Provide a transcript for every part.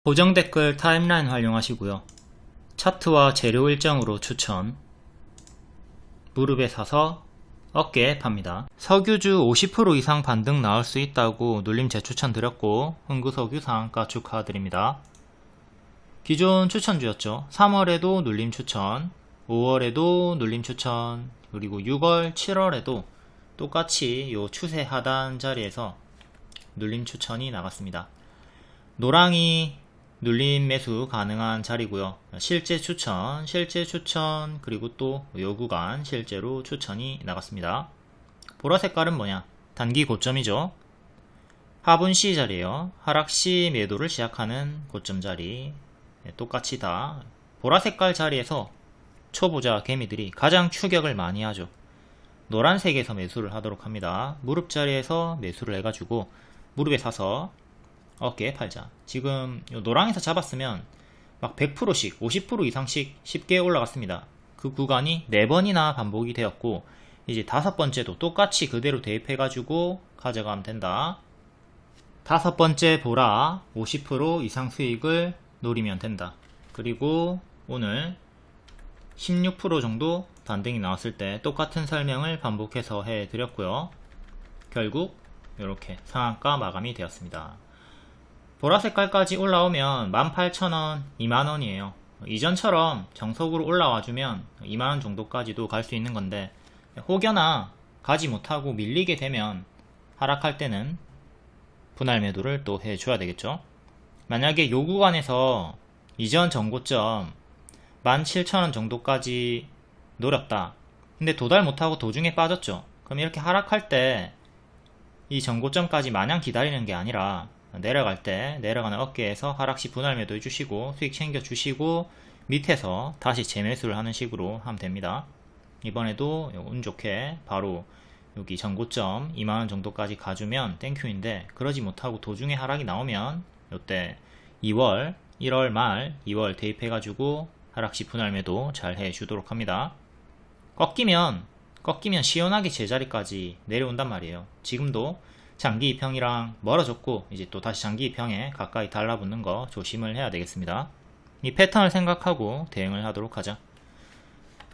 고정 댓글 타임라인 활용하시고요. 차트와 재료 일정으로 추천. 무릎에 사서 어깨에 팝니다. 석유주 50% 이상 반등 나올 수 있다고 눌림 재추천 드렸고 흥구석유 상한가 축하드립니다. 기존 추천주였죠. 3월에도 눌림 추천, 5월에도 눌림 추천, 그리고 6월, 7월에도 똑같이 요 추세 하단 자리에서 눌림 추천이 나갔습니다. 노랑이 눌림 매수 가능한 자리고요. 실제 추천, 그리고 또 요 구간 실제로 추천이 나갔습니다. 보라 색깔은 뭐냐? 단기 고점이죠. 하분 시 자리에요. 하락 시 매도를 시작하는 고점 자리. 똑같이 다 보라 색깔 자리에서 초보자 개미들이 가장 추격을 많이 하죠. 노란색에서 매수를 하도록 합니다. 무릎 자리에서 매수를 해가지고 무릎에 사서 어깨에 팔자. 지금 노랑에서 잡았으면 막 100%씩 50% 이상씩 쉽게 올라갔습니다. 그 구간이 4번이나 반복이 되었고 이제 5번째도 똑같이 그대로 대입해가지고 가져가면 된다. 5번째 보라 50% 이상 수익을 노리면 된다. 그리고 오늘 16% 정도 반등이 나왔을 때 똑같은 설명을 반복해서 해드렸고요. 결국 이렇게 상한가 마감이 되었습니다. 보라색깔까지 올라오면 18,000원, 2만원이에요. 이전처럼 정석으로 올라와주면 2만원 정도까지도 갈 수 있는 건데 혹여나 가지 못하고 밀리게 되면 하락할 때는 분할 매도를 또 해줘야 되겠죠. 만약에 요 구간에서 이전 전고점 17,000원 정도까지 노렸다. 근데 도달 못하고 도중에 빠졌죠. 그럼 이렇게 하락할 때 이 전고점까지 마냥 기다리는 게 아니라 내려갈 때 내려가는 어깨에서 하락시 분할 매도 해주시고 수익 챙겨주시고 밑에서 다시 재매수를 하는 식으로 하면 됩니다. 이번에도 운 좋게 바로 여기 전고점 2만원 정도까지 가주면 땡큐인데 그러지 못하고 도중에 하락이 나오면 이때 2월 1월 말 2월 대입해가지고 하락시 분할 매도 잘 해주도록 합니다. 꺾이면 시원하게 제자리까지 내려온단 말이에요. 지금도 장기 2평이랑 멀어졌고 이제 또 다시 장기 2평에 가까이 달라붙는 거 조심을 해야 되겠습니다. 이 패턴을 생각하고 대응을 하도록 하자.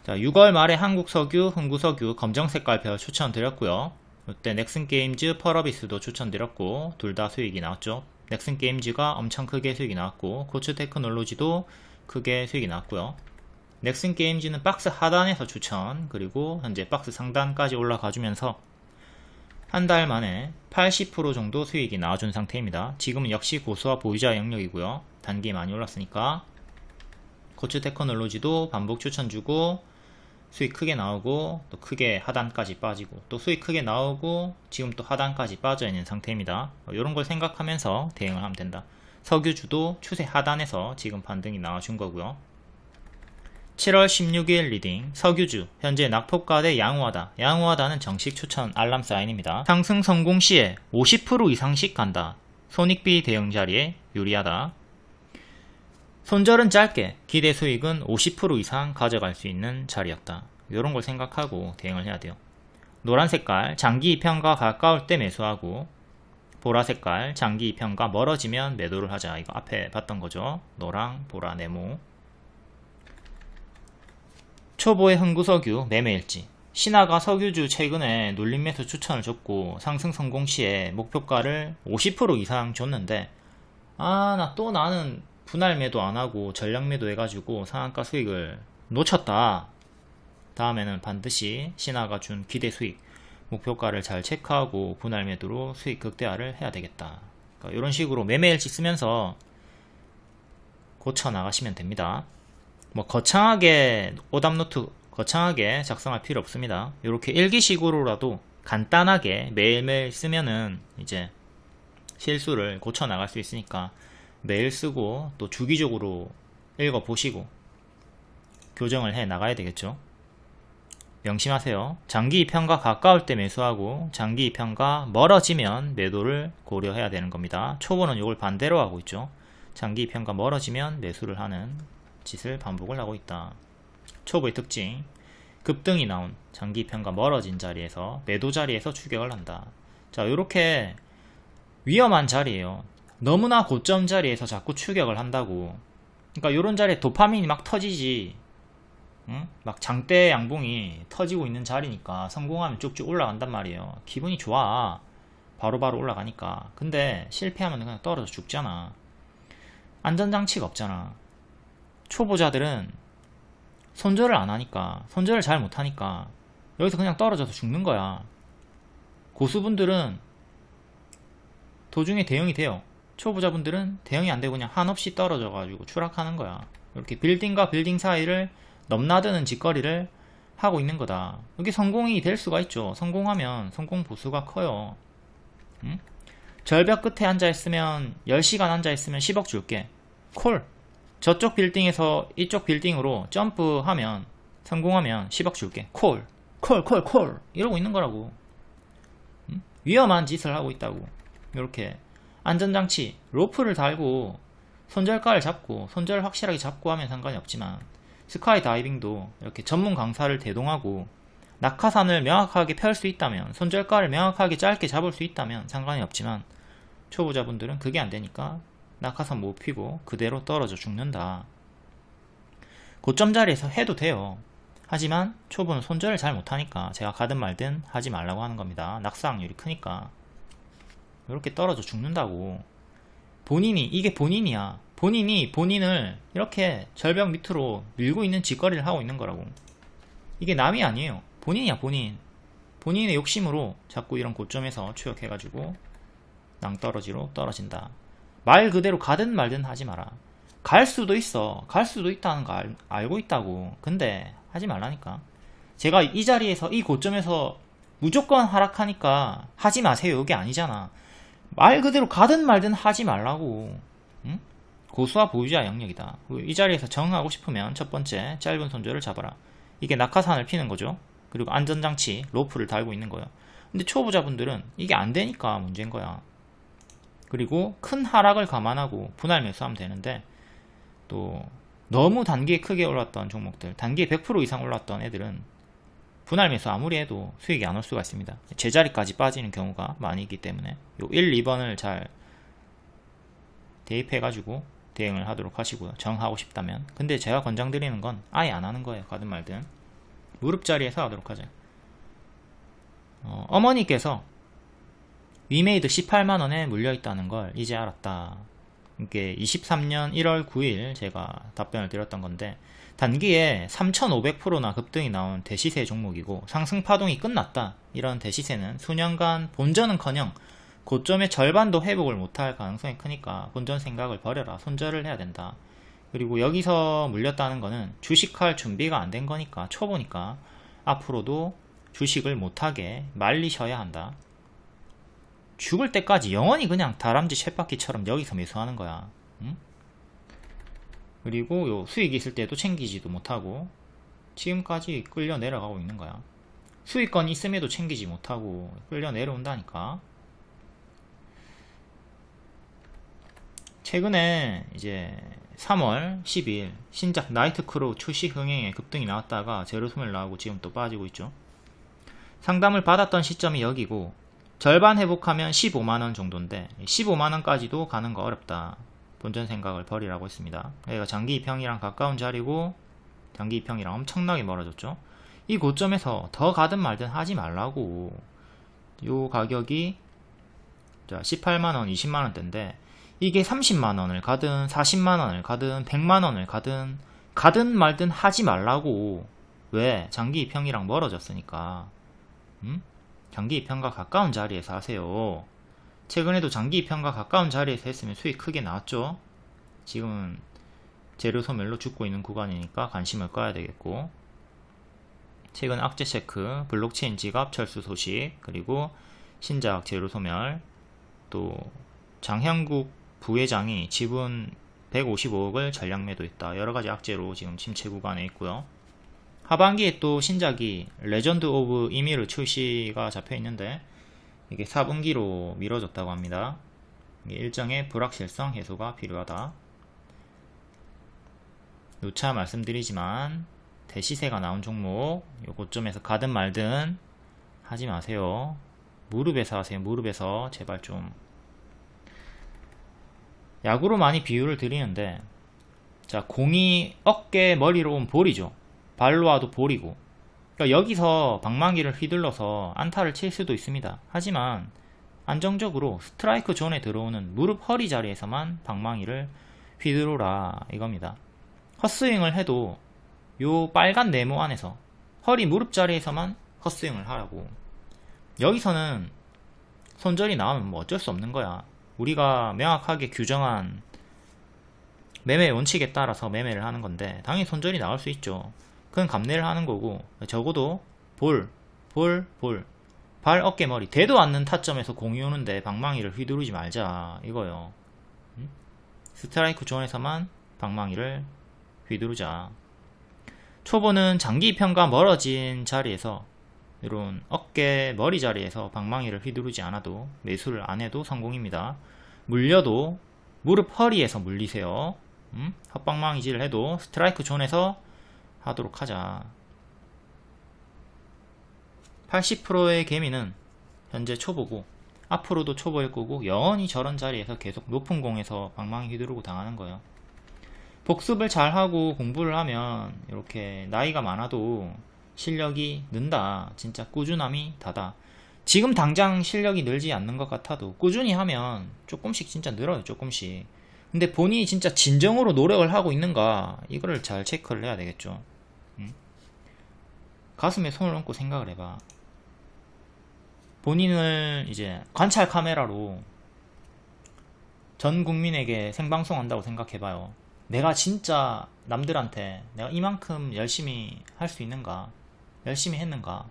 자, 6월 말에 한국석유, 흥구석유 검정색깔 별 추천드렸고요. 이때 넥슨게임즈, 펄어비스도 추천드렸고 둘 다 수익이 나왔죠. 넥슨게임즈가 엄청 크게 수익이 나왔고 코츠테크놀로지도 크게 수익이 나왔고요. 넥슨게임즈는 박스 하단에서 추천, 그리고 현재 박스 상단까지 올라가주면서 한 달 만에 80% 정도 수익이 나와준 상태입니다. 지금은 역시 고수와 보유자 영역이고요. 단기 많이 올랐으니까 코츠테크놀로지도 반복 추천 주고 수익 크게 나오고 또 크게 하단까지 빠지고 또 수익 크게 나오고 지금 또 하단까지 빠져있는 상태입니다. 이런 걸 생각하면서 대응을 하면 된다. 석유주도 추세 하단에서 지금 반등이 나와준 거고요. 7월 16일 리딩 석유주 현재 낙폭과대 양호하다. 양호하다는 정식 추천 알람 사인입니다. 상승 성공 시에 50% 이상씩 간다. 손익비 대응 자리에 유리하다. 손절은 짧게 기대 수익은 50% 이상 가져갈 수 있는 자리였다. 이런 걸 생각하고 대응을 해야 돼요. 노란 색깔 장기 2평과 가까울 때 매수하고 보라 색깔 장기 2평과 멀어지면 매도를 하자. 이거 앞에 봤던 거죠. 노랑 보라 네모. 초보의 흥구석유 매매일지. 신화가 석유주 최근에 눌림 매수 추천을 줬고 상승 성공 시에 목표가를 50% 이상 줬는데 나는 분할 매도 안하고 전량 매도 해가지고 상한가 수익을 놓쳤다. 다음에는 반드시 신화가 준 기대 수익 목표가를 잘 체크하고 분할 매도로 수익 극대화를 해야 되겠다. 그러니까 이런 식으로 매매일지 쓰면서 고쳐 나가시면 됩니다. 거창하게 오답노트 거창하게 작성할 필요 없습니다. 이렇게 일기식으로라도 간단하게 매일매일 쓰면은 이제 실수를 고쳐 나갈 수 있으니까 매일 쓰고 또 주기적으로 읽어보시고 교정을 해 나가야 되겠죠. 명심하세요. 장기 2평과 가까울 때 매수하고 장기 2평과 멀어지면 매도를 고려해야 되는 겁니다. 초보는 이걸 반대로 하고 있죠. 장기 2평과 멀어지면 매수를 하는 짓을 반복을 하고 있다. 초보의 특징, 급등이 나온 장기 2평과 멀어진 자리에서 매도 자리에서 추격을 한다. 자, 이렇게 위험한 자리예요. 너무나 고점 자리에서 자꾸 추격을 한다고. 그러니까 요런 자리에 도파민이 막 터지지. 응? 막 장대 양봉이 터지고 있는 자리니까 성공하면 쭉쭉 올라간단 말이에요. 기분이 좋아. 바로바로 올라가니까. 근데 실패하면 그냥 떨어져 죽잖아. 안전장치가 없잖아. 초보자들은 손절을 안 하니까, 손절을 잘 못하니까 여기서 그냥 떨어져서 죽는 거야. 고수분들은 도중에 대응이 돼요. 초보자분들은 대응이 안 되고 그냥 한없이 떨어져가지고 추락하는 거야. 이렇게 빌딩과 빌딩 사이를 넘나드는 짓거리를 하고 있는 거다. 이게 성공이 될 수가 있죠. 성공하면 성공 보수가 커요. 응? 절벽 끝에 앉아있으면 10시간 앉아있으면 10억 줄게. 콜. 저쪽 빌딩에서 이쪽 빌딩으로 점프하면 성공하면 10억 줄게. 콜. 콜. 이러고 있는 거라고. 응? 위험한 짓을 하고 있다고. 이렇게 안전장치, 로프를 달고 손절가를 잡고 손절을 확실하게 잡고 하면 상관이 없지만, 스카이 다이빙도 이렇게 전문 강사를 대동하고 낙하산을 명확하게 펼 수 있다면, 손절가를 명확하게 짧게 잡을 수 있다면 상관이 없지만, 초보자분들은 그게 안 되니까 낙하산 못 피고 그대로 떨어져 죽는다. 고점 자리에서 해도 돼요. 하지만 초보는 손절을 잘 못하니까 제가 가든 말든 하지 말라고 하는 겁니다. 낙사확률이 크니까. 이렇게 떨어져 죽는다고. 이게 본인이야. 본인이 본인을 이렇게 절벽 밑으로 밀고 있는 짓거리를 하고 있는 거라고. 이게 남이 아니에요. 본인이야, 본인. 본인의 욕심으로 자꾸 이런 고점에서 추격해가지고 낭떠러지로 떨어진다. 말 그대로 가든 말든 하지 마라. 갈 수도 있어. 갈 수도 있다는 거 알고 있다고. 근데 하지 말라니까. 제가 이 자리에서, 이 고점에서 무조건 하락하니까 하지 마세요, 이게 아니잖아. 말 그대로 가든 말든 하지 말라고. 응? 고수와 보유자 영역이다. 이 자리에서 정하고 싶으면 첫 번째, 짧은 손절을 잡아라. 이게 낙하산을 피는 거죠. 그리고 안전장치, 로프를 달고 있는 거예요. 근데 초보자분들은 이게 안 되니까 문제인 거야. 그리고 큰 하락을 감안하고 분할 매수하면 되는데, 또 너무 단기에 크게 올랐던 종목들, 단기에 100% 이상 올랐던 애들은 분할 매수 아무리 해도 수익이 안 올 수가 있습니다. 제자리까지 빠지는 경우가 많이 있기 때문에 요 1, 2번을 잘 대입해가지고 대응을 하도록 하시고요. 정하고 싶다면. 근데 제가 권장드리는 건 아예 안 하는 거예요. 가든 말든. 무릎 자리에서 하도록 하죠. 어머니께서 위메이드 18만원에 물려있다는 걸 이제 알았다. 이게 23년 1월 9일 제가 답변을 드렸던 건데, 단기에 3500%나 급등이 나온 대시세 종목이고 상승 파동이 끝났다. 이런 대시세는 수년간 본전은커녕 고점의 절반도 회복을 못할 가능성이 크니까 본전 생각을 버려라. 손절을 해야 된다. 그리고 여기서 물렸다는 거는 주식할 준비가 안 된 거니까, 초보니까 앞으로도 주식을 못하게 말리셔야 한다. 죽을 때까지 영원히 그냥 다람쥐 쳇바퀴처럼 여기서 매수하는 거야. 응? 그리고 요 수익이 있을 때도 챙기지도 못하고 지금까지 끌려 내려가고 있는 거야. 수익권이 있음에도 챙기지 못하고 끌려 내려온다니까. 최근에 이제 3월 10일 신작 나이트크로우 출시 흥행에 급등이 나왔다가 제로소멸 나오고 지금 또 빠지고 있죠. 상담을 받았던 시점이 여기고, 절반 회복하면 15만원 정도인데 15만원까지도 가는 거 어렵다. 본전 생각을 버리라고 했습니다. 여기가 장기 2평이랑 가까운 자리고 장기 2평이랑 엄청나게 멀어졌죠. 이 고점에서 더 가든 말든 하지 말라고. 요 가격이 18만원, 20만원대인데 이게 30만원을 가든 40만원을 가든 100만원을 가든 말든 하지 말라고. 왜? 장기 2평이랑 멀어졌으니까. 장기 2평과 가까운 자리에서 하세요. 최근에도 장기 2평과 가까운 자리에서 했으면 수익 크게 나왔죠. 지금은 재료 소멸로 죽고 있는 구간이니까 관심을 꺼야 되겠고, 최근 악재 체크, 블록체인 지갑 철수 소식, 그리고 신작 재료 소멸, 또 장형국 부회장이 지분 155억을 전량 매도했다. 여러가지 악재로 지금 침체 구간에 있고요. 하반기에 또 신작이 레전드 오브 이미르 출시가 잡혀있는데 이게 4분기로 미뤄졌다고 합니다. 이게 일정의 불확실성 해소가 필요하다. 누차 말씀드리지만 대시세가 나온 종목 요 고점에서 가든 말든 하지 마세요. 무릎에서 하세요. 무릎에서 제발 좀. 야구로 많이 비유를 드리는데, 자, 공이 어깨 머리로 온 볼이죠. 발로 와도 볼이고. 그러니까 여기서 방망이를 휘둘러서 안타를 칠 수도 있습니다. 하지만 안정적으로 스트라이크 존에 들어오는 무릎 허리 자리에서만 방망이를 휘두르라 이겁니다. 헛스윙을 해도 요 빨간 네모 안에서 허리 무릎 자리에서만 헛스윙을 하라고. 여기서는 손절이 나오면 뭐 어쩔 수 없는 거야. 우리가 명확하게 규정한 매매 원칙에 따라서 매매를 하는 건데 당연히 손절이 나올 수 있죠. 그건 감내를 하는 거고, 적어도 볼, 발, 어깨, 머리 되도 않는 타점에서 공이 오는데 방망이를 휘두르지 말자 이거요. 스트라이크 존에서만 방망이를 휘두르자. 초보는 장기 편과 멀어진 자리에서, 이런 어깨, 머리 자리에서 방망이를 휘두르지 않아도, 매수를 안 해도 성공입니다. 물려도 무릎 허리에서 물리세요. 헛방망이질을 해도 스트라이크 존에서 하도록 하자. 80%의 개미는 현재 초보고 앞으로도 초보일 거고 영원히 저런 자리에서 계속 높은 공에서 방망이 휘두르고 당하는 거예요. 복습을 잘하고 공부를 하면 이렇게 나이가 많아도 실력이 는다. 진짜 꾸준함이 다다. 지금 당장 실력이 늘지 않는 것 같아도 꾸준히 하면 조금씩 진짜 늘어요. 조금씩. 근데 본인이 진짜 진정으로 노력을 하고 있는가, 이거를 잘 체크를 해야 되겠죠. 가슴에 손을 얹고 생각을 해봐. 본인을 이제 관찰 카메라로 전 국민에게 생방송 한다고 생각해봐요. 내가 진짜 남들한테 내가 이만큼 열심히 할 수 있는가, 열심히 했는가,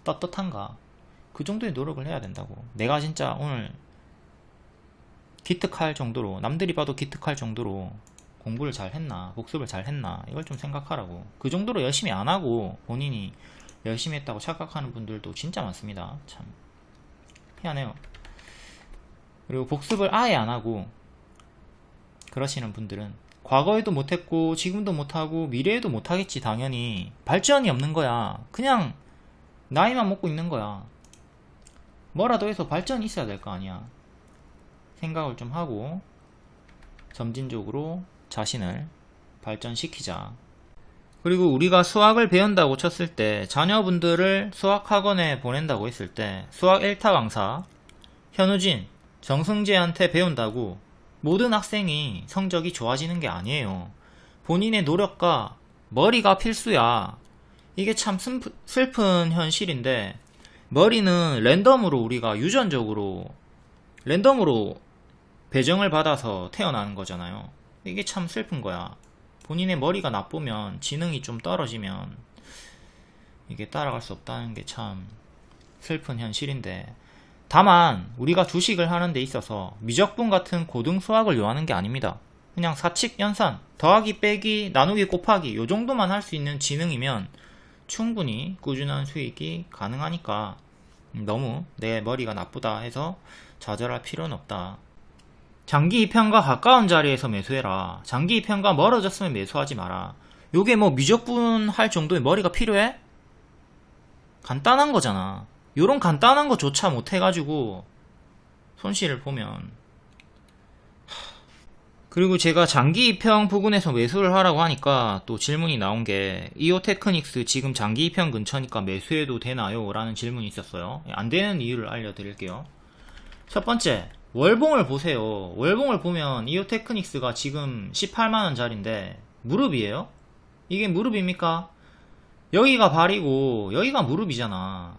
떳떳한가, 그 정도의 노력을 해야 된다고. 내가 진짜 오늘 기특할 정도로, 남들이 봐도 기특할 정도로 공부를 잘 했나, 복습을 잘 했나, 이걸 좀 생각하라고. 그 정도로 열심히 안 하고 본인이 열심히 했다고 착각하는 분들도 진짜 많습니다. 참 희한해요. 그리고 복습을 아예 안 하고 그러시는 분들은 과거에도 못했고 지금도 못하고 미래에도 못하겠지. 당연히 발전이 없는 거야. 그냥 나이만 먹고 있는 거야. 뭐라도 해서 발전이 있어야 될 거 아니야. 생각을 좀 하고 점진적으로 자신을 발전시키자. 그리고 우리가 수학을 배운다고 쳤을 때, 자녀분들을 수학학원에 보낸다고 했을 때, 수학 1타 강사 현우진, 정승재한테 배운다고 모든 학생이 성적이 좋아지는 게 아니에요. 본인의 노력과 머리가 필수야. 이게 참 슬픈 현실인데, 머리는 랜덤으로, 우리가 유전적으로 랜덤으로 배정을 받아서 태어나는 거잖아요. 이게 참 슬픈 거야. 본인의 머리가 나쁘면, 지능이 좀 떨어지면 이게 따라갈 수 없다는 게 참 슬픈 현실인데, 다만 우리가 주식을 하는 데 있어서 미적분 같은 고등 수학을 요하는 게 아닙니다. 그냥 사칙, 연산, 더하기, 빼기, 나누기, 곱하기 요 정도만 할 수 있는 지능이면 충분히 꾸준한 수익이 가능하니까 너무 내 머리가 나쁘다 해서 좌절할 필요는 없다. 장기 2편과 가까운 자리에서 매수해라. 장기 2편과 멀어졌으면 매수하지 마라. 요게 뭐 미적분 할 정도의 머리가 필요해? 간단한 거잖아. 요런 간단한 거조차 못해가지고 손실을 보면. 그리고 제가 장기 2편 부근에서 매수를 하라고 하니까 또 질문이 나온 게, 이오테크닉스 지금 장기 2편 근처니까 매수해도 되나요? 라는 질문이 있었어요. 안 되는 이유를 알려드릴게요. 첫 번째, 월봉을 보세요. 월봉을 보면 이오테크닉스가 지금 18만원짜리인데 무릎이에요? 이게 무릎입니까? 여기가 발이고 여기가 무릎이잖아.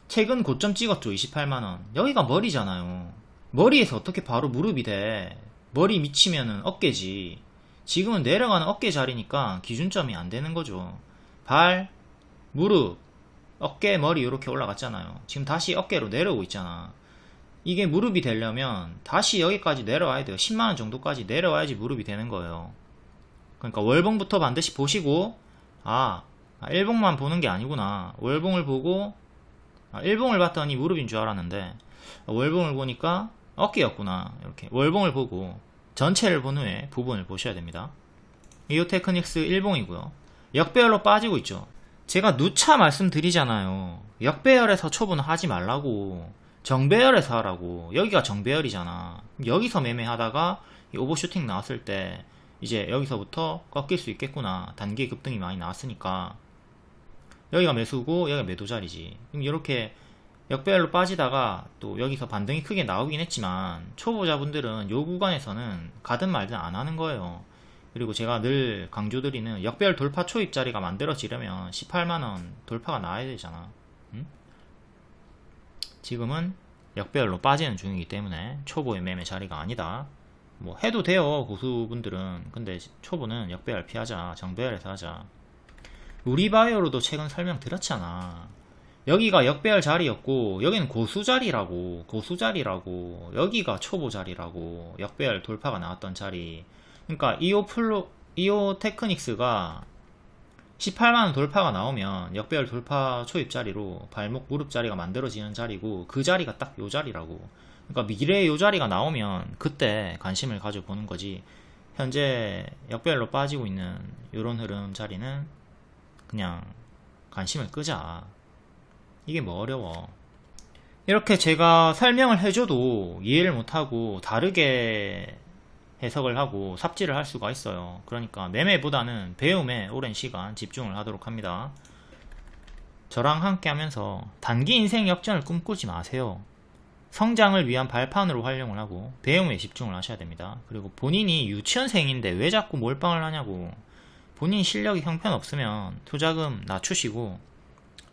최근 고점 찍었죠. 28만원. 여기가 머리잖아요. 머리에서 어떻게 바로 무릎이 돼? 머리 미치면은 어깨지. 지금은 내려가는 어깨 자리니까 기준점이 안 되는 거죠. 발, 무릎, 어깨, 머리 이렇게 올라갔잖아요. 지금 다시 어깨로 내려오고 있잖아. 이게 무릎이 되려면 다시 여기까지 내려와야 돼요. 10만원 정도까지 내려와야지 무릎이 되는 거예요. 그러니까 월봉부터 반드시 보시고, 일봉만 보는 게 아니구나. 월봉을 보고, 일봉을 봤더니 무릎인 줄 알았는데 월봉을 보니까 어깨였구나. 이렇게 월봉을 보고 전체를 본 후에 부분을 보셔야 됩니다. 이오테크닉스 일봉이고요. 역배열로 빠지고 있죠. 제가 누차 말씀드리잖아요. 역배열에서 초보는 하지 말라고. 정배열에서 하라고. 여기가 정배열이잖아. 여기서 매매하다가 이 오버슈팅 나왔을 때 이제 여기서부터 꺾일 수 있겠구나. 단기 급등이 많이 나왔으니까 여기가 매수고 여기가 매도 자리지. 그럼 이렇게 역배열로 빠지다가 또 여기서 반등이 크게 나오긴 했지만 초보자분들은 요 구간에서는 가든 말든 안 하는 거예요. 그리고 제가 늘 강조드리는 역배열 돌파 초입 자리가 만들어지려면 18만원 돌파가 나와야 되잖아. 응? 지금은 역배열로 빠지는 중이기 때문에 초보의 매매 자리가 아니다. 뭐 해도 돼요, 고수분들은. 근데 초보는 역배열 피하자. 정배열에서 하자. 우리바이오로도 최근 설명드렸잖아. 여기가 역배열 자리였고 여기는 고수 자리라고. 여기가 초보 자리라고. 역배열 돌파가 나왔던 자리. 그러니까 이오 테크닉스가 18만원 돌파가 나오면 역배열 돌파 초입 자리로 발목 무릎 자리가 만들어지는 자리고, 그 자리가 딱 요 자리라고. 그러니까 미래에 요 자리가 나오면 그때 관심을 가져보는 거지. 현재 역배열로 빠지고 있는 요런 흐름 자리는 그냥 관심을 끄자. 이게 뭐 어려워. 이렇게 제가 설명을 해줘도 이해를 못하고 다르게 해석을 하고 삽질을 할 수가 있어요. 그러니까 매매보다는 배움에 오랜 시간 집중을 하도록 합니다. 저랑 함께 하면서 단기 인생 역전을 꿈꾸지 마세요. 성장을 위한 발판으로 활용을 하고 배움에 집중을 하셔야 됩니다. 그리고 본인이 유치원생인데 왜 자꾸 몰빵을 하냐고. 본인 실력이 형편없으면 투자금 낮추시고,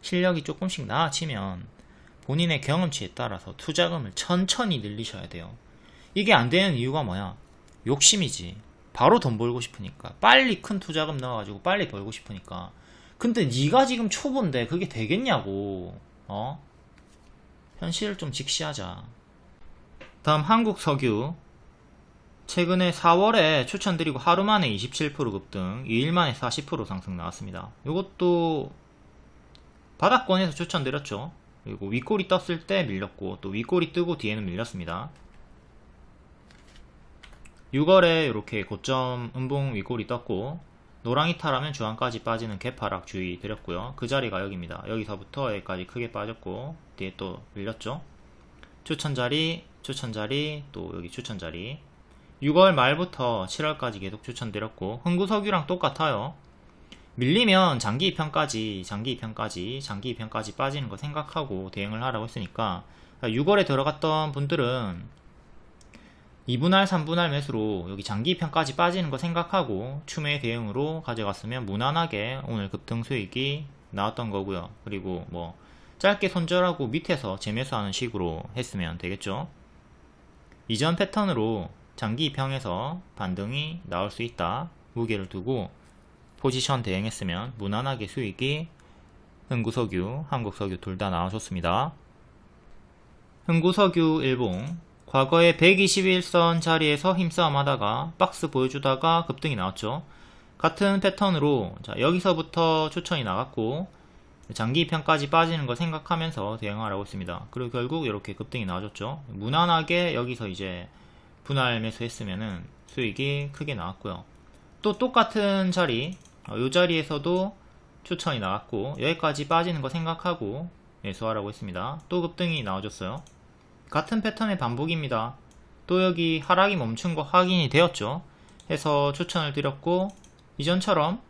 실력이 조금씩 나아지면 본인의 경험치에 따라서 투자금을 천천히 늘리셔야 돼요. 이게 안 되는 이유가 뭐야? 욕심이지. 바로 돈 벌고 싶으니까. 빨리 큰 투자금 넣어가지고 빨리 벌고 싶으니까. 근데 네가 지금 초보인데 그게 되겠냐고. 현실을 좀 직시하자. 다음 한국석유. 최근에 4월에 추천드리고 하루 만에 27% 급등, 2일 만에 40% 상승 나왔습니다. 이것도 바닥권에서 추천드렸죠. 그리고 윗꼬리 떴을 때 밀렸고, 또 윗꼬리 뜨고 뒤에는 밀렸습니다. 6월에 이렇게 고점 음봉 윗꼬리 떴고, 노랑이 타라면 주황까지 빠지는 개파락 주의 드렸고요. 그 자리가 여기입니다. 여기서부터 여기까지 크게 빠졌고 뒤에 또 밀렸죠. 추천자리, 또 여기 추천자리. 6월 말부터 7월까지 계속 추천드렸고, 흥구석유랑 똑같아요. 밀리면 장기 입현까지 빠지는 거 생각하고 대응을 하라고 했으니까, 6월에 들어갔던 분들은 2분할 3분할 매수로 여기 장기 입현까지 빠지는 거 생각하고 추매 대응으로 가져갔으면 무난하게 오늘 급등 수익이 나왔던 거고요. 그리고 뭐 짧게 손절하고 밑에서 재매수하는 식으로 했으면 되겠죠. 이전 패턴으로 장기 입형에서 반등이 나올 수 있다 무게를 두고 포지션 대응했으면 무난하게 수익이 흥구석유, 한국석유 둘 다 나와줬습니다. 흥구석유 일봉, 과거에 121선 자리에서 힘싸움 하다가 박스 보여주다가 급등이 나왔죠. 같은 패턴으로 여기서부터 추천이 나갔고 장기 입형까지 빠지는 거 생각하면서 대응하라고 했습니다. 그리고 결국 이렇게 급등이 나와줬죠. 무난하게 여기서 이제 분할 매수했으면은 수익이 크게 나왔고요. 또 똑같은 자리, 이 자리에서도 추천이 나왔고 여기까지 빠지는 거 생각하고 매수하라고 했습니다. 또 급등이 나와줬어요. 같은 패턴의 반복입니다. 또 여기 하락이 멈춘 거 확인이 되었죠. 해서 추천을 드렸고, 이전처럼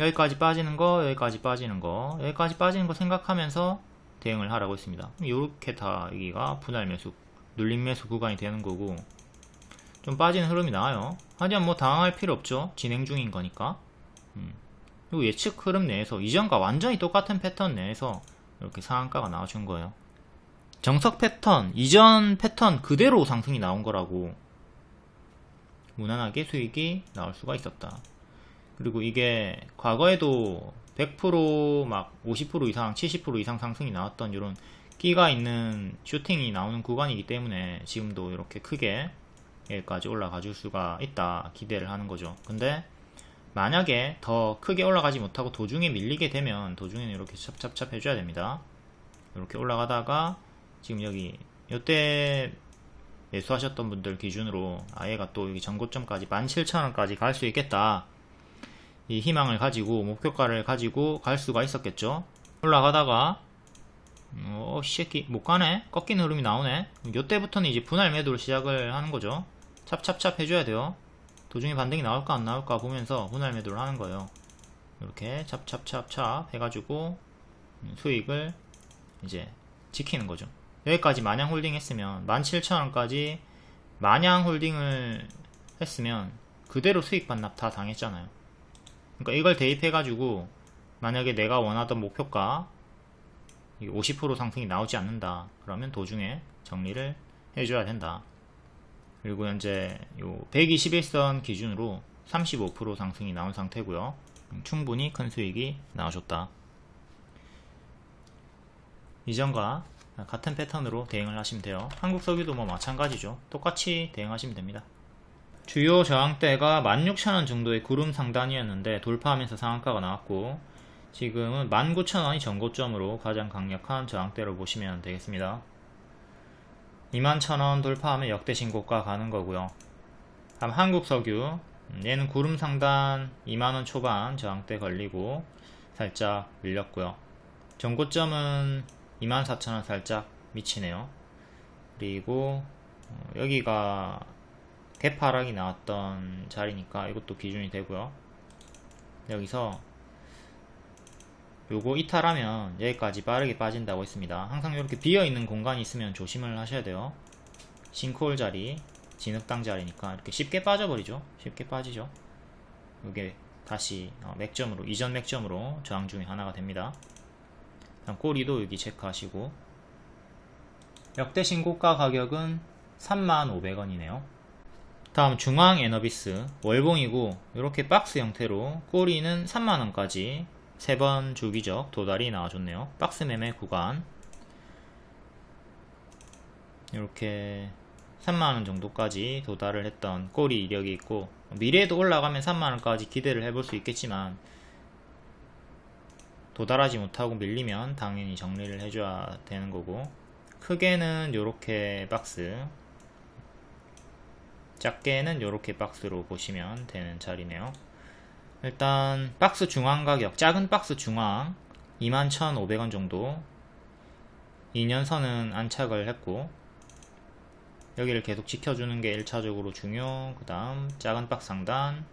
여기까지 빠지는 거, 여기까지 빠지는 거 생각하면서 대응을 하라고 했습니다. 이렇게 다 여기가 분할 매수, 눌림 매수 구간이 되는 거고, 좀 빠지는 흐름이 나와요. 하지만 뭐 당황할 필요 없죠. 진행 중인 거니까. 그리고 예측 흐름 내에서 이전과 완전히 똑같은 패턴 내에서 이렇게 상한가가 나와준 거예요. 정석 패턴, 이전 패턴 그대로 상승이 나온 거라고. 무난하게 수익이 나올 수가 있었다. 그리고 이게 과거에도 100% 막 50% 이상, 70% 이상 상승이 나왔던 이런 끼가 있는 슈팅이 나오는 구간이기 때문에 지금도 이렇게 크게 여기까지 올라가 줄 수가 있다 기대를 하는 거죠. 근데 만약에 더 크게 올라가지 못하고 도중에 밀리게 되면 도중에는 이렇게 찹찹찹 해줘야 됩니다. 이렇게 올라가다가 지금 여기 이때 매수하셨던 분들 기준으로 얘가 또 여기 전고점까지 17,000원까지 갈 수 있겠다 이 희망을 가지고 목표가를 가지고 갈 수가 있었겠죠. 올라가다가 새끼 못 가네. 꺾이는 흐름이 나오네. 이때부터는 이제 분할 매도를 시작을 하는 거죠. 찹찹찹 해줘야 돼요. 도중에 반등이 나올까 안 나올까 보면서 분할 매도를 하는 거예요. 이렇게 찹찹찹찹 해가지고 수익을 이제 지키는 거죠. 여기까지 마냥 홀딩 했으면 17,000원까지 마냥 홀딩을 했으면 그대로 수익 반납 다 당했잖아요. 그러니까 이걸 대입해가지고 만약에 내가 원하던 목표가 50% 상승이 나오지 않는다 그러면 도중에 정리를 해줘야 된다. 그리고 현재 요 121선 기준으로 35% 상승이 나온 상태고요. 충분히 큰 수익이 나와줬다. 이전과 같은 패턴으로 대응을 하시면 돼요. 한국석유도 뭐 마찬가지죠. 똑같이 대응하시면 됩니다. 주요 저항대가 16,000원 정도의 구름 상단이었는데 돌파하면서 상한가가 나왔고 지금은 19,000원이 전고점으로 가장 강력한 저항대로 보시면 되겠습니다. 21,000원 돌파하면 역대 신고가 가는 거고요. 다음 한국석유, 얘는 구름 상단 2만원 초반 저항대 걸리고 살짝 밀렸고요. 전고점은 24,000원 살짝 미치네요. 그리고 여기가 개파락이 나왔던 자리니까 이것도 기준이 되고요. 여기서 요거 이탈하면 여기까지 빠르게 빠진다고 했습니다. 항상 이렇게 비어있는 공간이 있으면 조심을 하셔야 돼요. 싱크홀 자리, 진흙당 자리니까 이렇게 쉽게 빠져버리죠. 쉽게 빠지죠. 이게 다시 맥점으로, 이전 맥점으로 저항 중에 하나가 됩니다. 다음 꼬리도 여기 체크하시고 역대 신고가 가격은 35,500원이네요. 다음 중앙 에너비스 월봉이고 이렇게 박스 형태로 꼬리는 3만원까지 3번 주기적 도달이 나와줬네요. 박스 매매 구간 이렇게 3만원 정도까지 도달을 했던 꼬리 이력이 있고 미래에도 올라가면 3만원까지 기대를 해볼 수 있겠지만 도달하지 못하고 밀리면 당연히 정리를 해줘야 되는 거고 크게는 이렇게 박스 작게는 이렇게 박스로 보시면 되는 자리네요. 일단 박스 중앙 가격, 작은 박스 중앙 21,500원 정도 2년선은 안착을 했고 여기를 계속 지켜주는 게 1차적으로 중요. 그 다음 작은 박스 상단,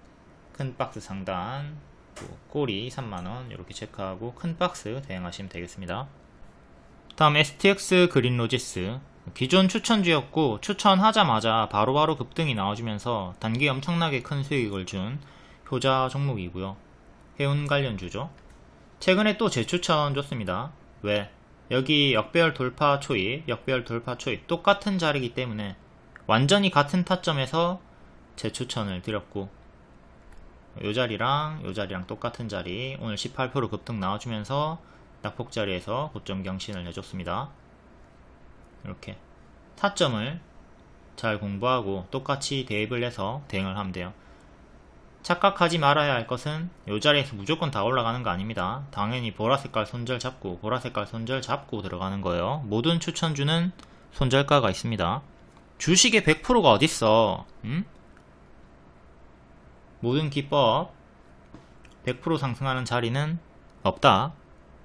큰 박스 상단, 또 꼬리 3만원 이렇게 체크하고 큰 박스 대응하시면 되겠습니다. 다음 STX 그린로지스 기존 추천주였고 추천하자마자 바로바로 급등이 나와주면서 단기에 엄청나게 큰 수익을 준 효자 종목이고요. 해운 관련주죠. 최근에 또 재추천 줬습니다. 왜? 여기 역배열 돌파 초입, 역배열 돌파 초입 똑같은 자리이기 때문에 완전히 같은 타점에서 재추천을 드렸고 요 자리랑 요 자리랑 똑같은 자리 오늘 18% 급등 나와주면서 낙폭 자리에서 고점 경신을 해줬습니다. 이렇게 타점을 잘 공부하고 똑같이 대입을 해서 대응을 하면 돼요. 착각하지 말아야 할 것은 이 자리에서 무조건 다 올라가는 거 아닙니다. 당연히 보라색깔 손절 잡고 보라색깔 손절 잡고 들어가는 거예요. 모든 추천주는 손절가가 있습니다. 주식의 100%가 어딨어? 모든 기법 100% 상승하는 자리는 없다.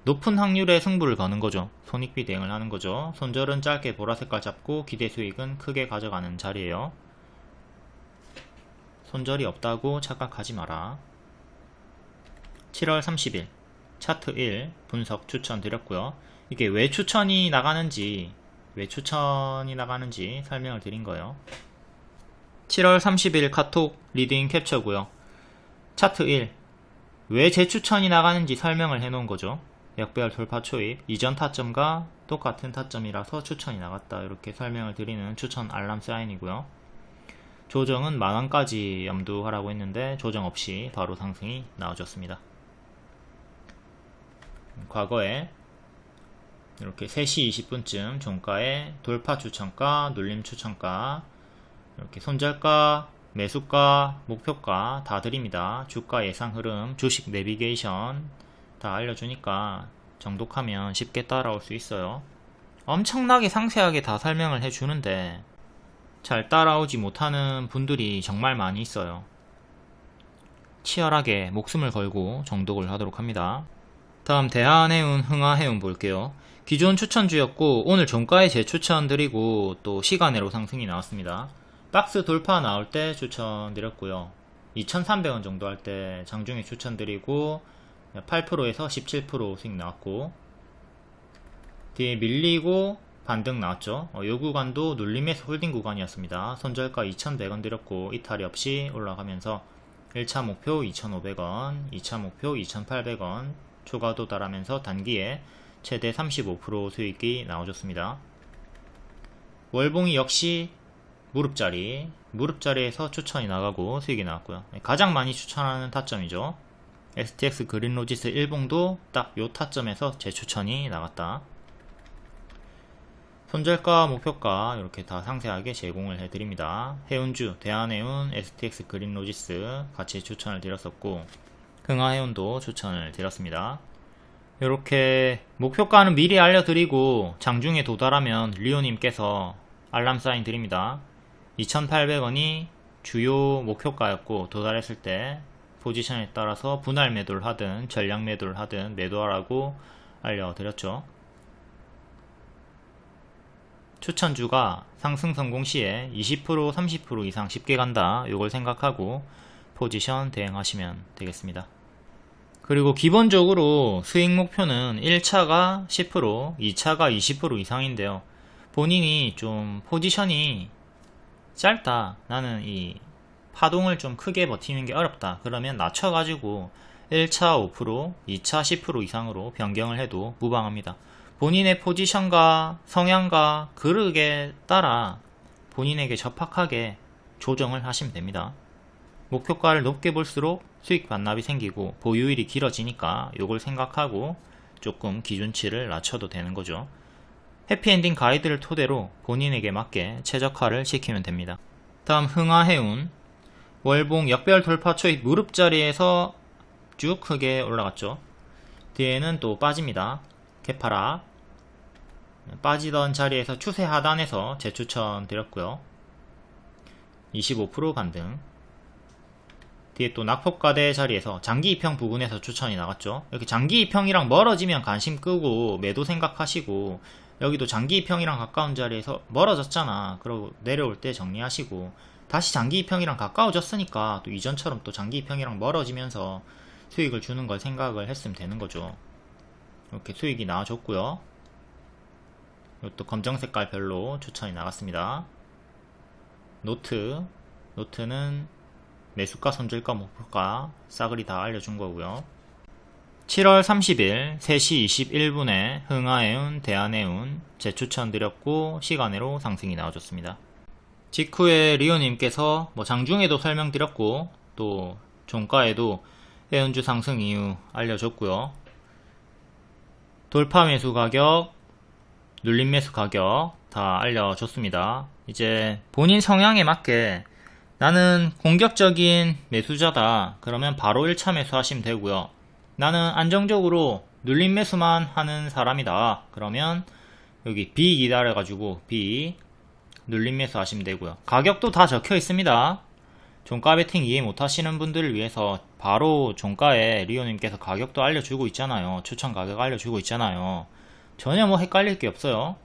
높은 확률의 승부를 거는 거죠. 손익비 대응을 하는 거죠. 손절은 짧게 보라색깔 잡고 기대 수익은 크게 가져가는 자리예요. 손절이 없다고 착각하지 마라. 7월 30일 차트 1 분석 추천 드렸고요. 이게 왜 추천이 나가는지 설명을 드린 거예요. 7월 30일 카톡 리딩 캡처고요. 차트 1 왜 재추천이 나가는지 설명을 해 놓은 거죠. 역배열 돌파 초입 이전 타점과 똑같은 타점이라서 추천이 나갔다 이렇게 설명을 드리는 추천 알람 사인이고요. 조정은 만원까지 염두하라고 했는데 조정 없이 바로 상승이 나와줬습니다. 과거에 이렇게 3시 20분쯤 종가에 돌파 추천가, 눌림 추천가, 이렇게 손절가, 매수가, 목표가 다 드립니다. 주가 예상 흐름, 주식 내비게이션 다 알려주니까 정독하면 쉽게 따라올 수 있어요. 엄청나게 상세하게 다 설명을 해주는데 잘 따라오지 못하는 분들이 정말 많이 있어요. 치열하게 목숨을 걸고 정독을 하도록 합니다. 다음 대한해운, 흥하해운 볼게요. 기존 추천주였고 오늘 종가에 재추천 드리고 또 시간외로 상승이 나왔습니다. 박스 돌파 나올 때 추천드렸고요. 2,300원 정도 할 때 장중에 추천드리고 8%에서 17% 수익 나왔고, 뒤에 밀리고 반등 나왔죠. 요 구간도 눌림에서 홀딩 구간이었습니다. 손절가 2,100원 드렸고 이탈이 없이 올라가면서 1차 목표 2,500원, 2차 목표 2,800원 초과 도달하면서 단기에 최대 35% 수익이 나와줬습니다. 월봉이 역시 무릎자리에서 추천이 나가고 수익이 나왔고요. 가장 많이 추천하는 타점이죠. STX 그린로지스 일봉도 딱 요 타점에서 제 추천이 나갔다. 손절가, 목표가 이렇게 다 상세하게 제공을 해드립니다. 해운주, 대한해운, STX 그린로지스 같이 추천을 드렸었고, 흥하해운도 추천을 드렸습니다. 이렇게 목표가는 미리 알려드리고 장중에 도달하면 리오님께서 알람 사인 드립니다. 2,800원이 주요 목표가였고 도달했을 때 포지션에 따라서 분할 매도를 하든 전량 매도를 하든 매도하라고 알려드렸죠. 추천주가 상승 성공 시에 20% 30% 이상 쉽게 간다, 요걸 생각하고 포지션 대응하시면 되겠습니다. 그리고 기본적으로 수익 목표는 1차가 10%, 2차가 20% 이상인데요. 본인이 좀 포지션이 짧다, 나는 이 파동을 좀 크게 버티는 게 어렵다, 그러면 낮춰가지고 1차 5%, 2차 10% 이상으로 변경을 해도 무방합니다. 본인의 포지션과 성향과 그릇에 따라 본인에게 적합하게 조정을 하시면 됩니다. 목표가를 높게 볼수록 수익 반납이 생기고 보유일이 길어지니까 요걸 생각하고 조금 기준치를 낮춰도 되는 거죠. 해피엔딩 가이드를 토대로 본인에게 맞게 최적화를 시키면 됩니다. 다음 흥하해운, 월봉 역별 돌파 초입 무릎자리에서 쭉 크게 올라갔죠. 뒤에는 또 빠집니다. 개파락, 빠지던 자리에서 추세 하단에서 재추천 드렸고요. 25% 반등. 뒤에 또 낙폭가대 자리에서 장기 입형 부근에서 추천이 나갔죠. 이렇게 장기 입형이랑 멀어지면 관심 끄고 매도 생각하시고, 여기도 장기 입형이랑 가까운 자리에서 멀어졌잖아, 그러고 내려올 때 정리하시고, 다시 장기 입형이랑 가까워졌으니까 또 이전처럼 또 장기 입형이랑 멀어지면서 수익을 주는 걸 생각을 했으면 되는 거죠. 이렇게 수익이 나와줬고요. 이것도 검정 색깔 별로 추천이 나갔습니다. 노트는 매수가, 손절가, 목표가 싸그리 다 알려준 거고요. 7월 30일 3시 21분에 흥하해운, 대한해운 재추천 드렸고 시간으로 상승이 나와줬습니다. 직후에 리오님께서 장중에도 설명드렸고 또 종가에도 해운주 상승 이유 알려줬고요. 돌파 매수 가격, 눌림 매수 가격 다 알려줬습니다. 이제 본인 성향에 맞게 나는 공격적인 매수자다, 그러면 바로 1차 매수 하시면 되고요. 나는 안정적으로 눌림 매수만 하는 사람이다, 그러면 여기 B 기다려가지고 B 눌림 매수 하시면 되고요. 가격도 다 적혀 있습니다. 종가 베팅 이해 못하시는 분들을 위해서 바로 종가에 리오님께서 가격도 알려주고 있잖아요. 추천 가격 알려주고 있잖아요. 전혀 헷갈릴 게 없어요.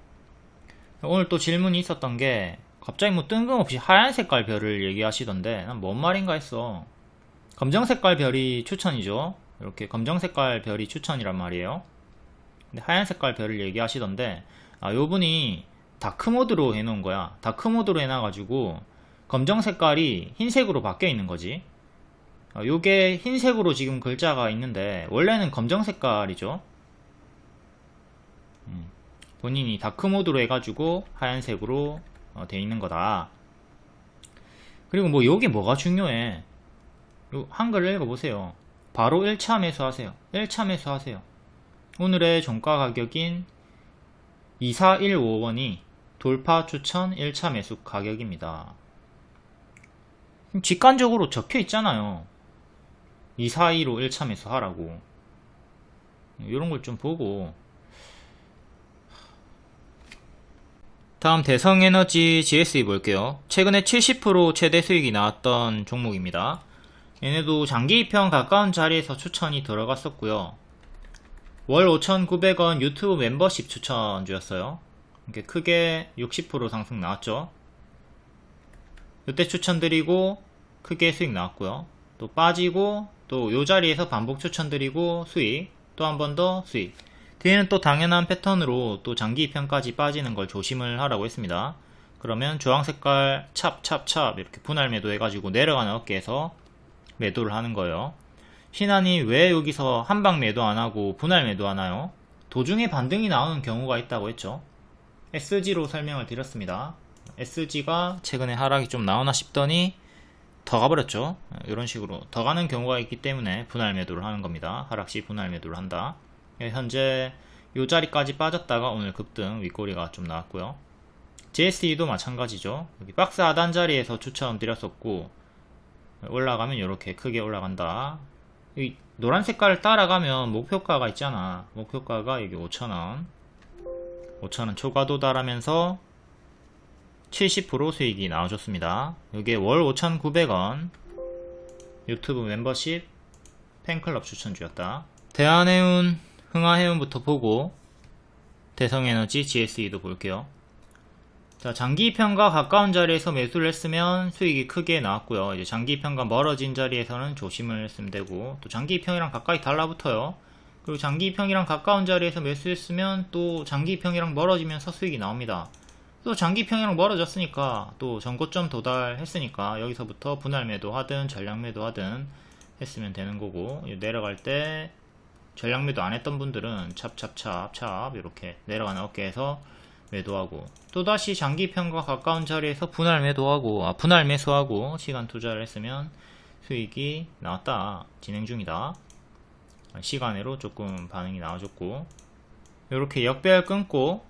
오늘 또 질문이 있었던 게 갑자기 뜬금없이 하얀 색깔 별을 얘기하시던데 난 뭔 말인가 했어. 검정 색깔 별이 추천이죠. 이렇게 검정 색깔 별이 추천이란 말이에요. 근데 하얀 색깔 별을 얘기하시던데, 요분이 다크모드로 해놓은 거야. 다크모드로 해놔가지고 검정 색깔이 흰색으로 바뀌어 있는 거지. 요게 흰색으로 지금 글자가 있는데 원래는 검정 색깔이죠. 본인이 다크모드로 해가지고 하얀색으로 돼 있는 거다. 그리고 요게 뭐가 중요해. 요 한글을 읽어보세요. 바로 1차 매수하세요. 1차 매수하세요. 오늘의 종가 가격인 2415원이 돌파 추천 1차 매수 가격입니다. 직관적으로 적혀 있잖아요. 242로 1차 매수 하라고. 이런 걸 좀 보고. 다음 대성에너지 GSE 볼게요. 최근에 70% 최대 수익이 나왔던 종목입니다. 얘네도 장기 입형 가까운 자리에서 추천이 들어갔었고요. 월 5,900원 유튜브 멤버십 추천주였어요. 이렇게 크게 60% 상승 나왔죠. 이때 추천드리고 크게 수익 나왔고요. 또 빠지고 또 요 자리에서 반복 추천드리고 수익, 또 한 번 더 수익. 뒤에는 또 당연한 패턴으로 또 장기 2편까지 빠지는 걸 조심을 하라고 했습니다. 그러면 주황 색깔 찹 이렇게 분할 매도 해가지고 내려가는 어깨에서 매도를 하는 거예요. 신한이 왜 여기서 한방 매도 안하고 분할 매도 하나요? 도중에 반등이 나오는 경우가 있다고 했죠. SG로 설명을 드렸습니다. SG가 최근에 하락이 좀 나오나 싶더니 더 가버렸죠. 이런 식으로 더 가는 경우가 있기 때문에 분할 매도를 하는 겁니다. 하락시 분할 매도를 한다. 현재 요 자리까지 빠졌다가 오늘 급등 윗꼬리가 좀 나왔고요. JSE도 마찬가지죠. 여기 박스 하단 자리에서 추천 드렸었고 올라가면 이렇게 크게 올라간다. 이 노란 색깔을 따라가면 목표가가 있잖아. 목표가가 여기 5,000원 5,000원 초과 도달하면서 70% 수익이 나와줬습니다. 이게 월 5,900원 유튜브 멤버십 팬클럽 추천주였다. 대한해운, 흥하해운부터 보고 대성에너지, GSE도 볼게요. 자, 장기 2편과 가까운 자리에서 매수를 했으면 수익이 크게 나왔고요. 이제 장기 2편과 멀어진 자리에서는 조심을 했으면 되고, 또 장기 2편이랑 가까이 달라붙어요. 그리고 장기 2편이랑 가까운 자리에서 매수했으면 또 장기 2편이랑 멀어지면서 수익이 나옵니다. 또 장기 2편이랑 멀어졌으니까 또 전고점 도달했으니까 여기서부터 분할 매도 하든 전량 매도 하든 했으면 되는 거고, 내려갈 때 전량 매도 안 했던 분들은 찹 이렇게 내려가는 어깨에서 매도하고, 또다시 장기 편과 가까운 자리에서 분할 매도하고, 분할 매수하고 시간 투자를 했으면 수익이 나왔다. 진행 중이다. 시간으로 조금 반응이 나와줬고, 이렇게 역배열 끊고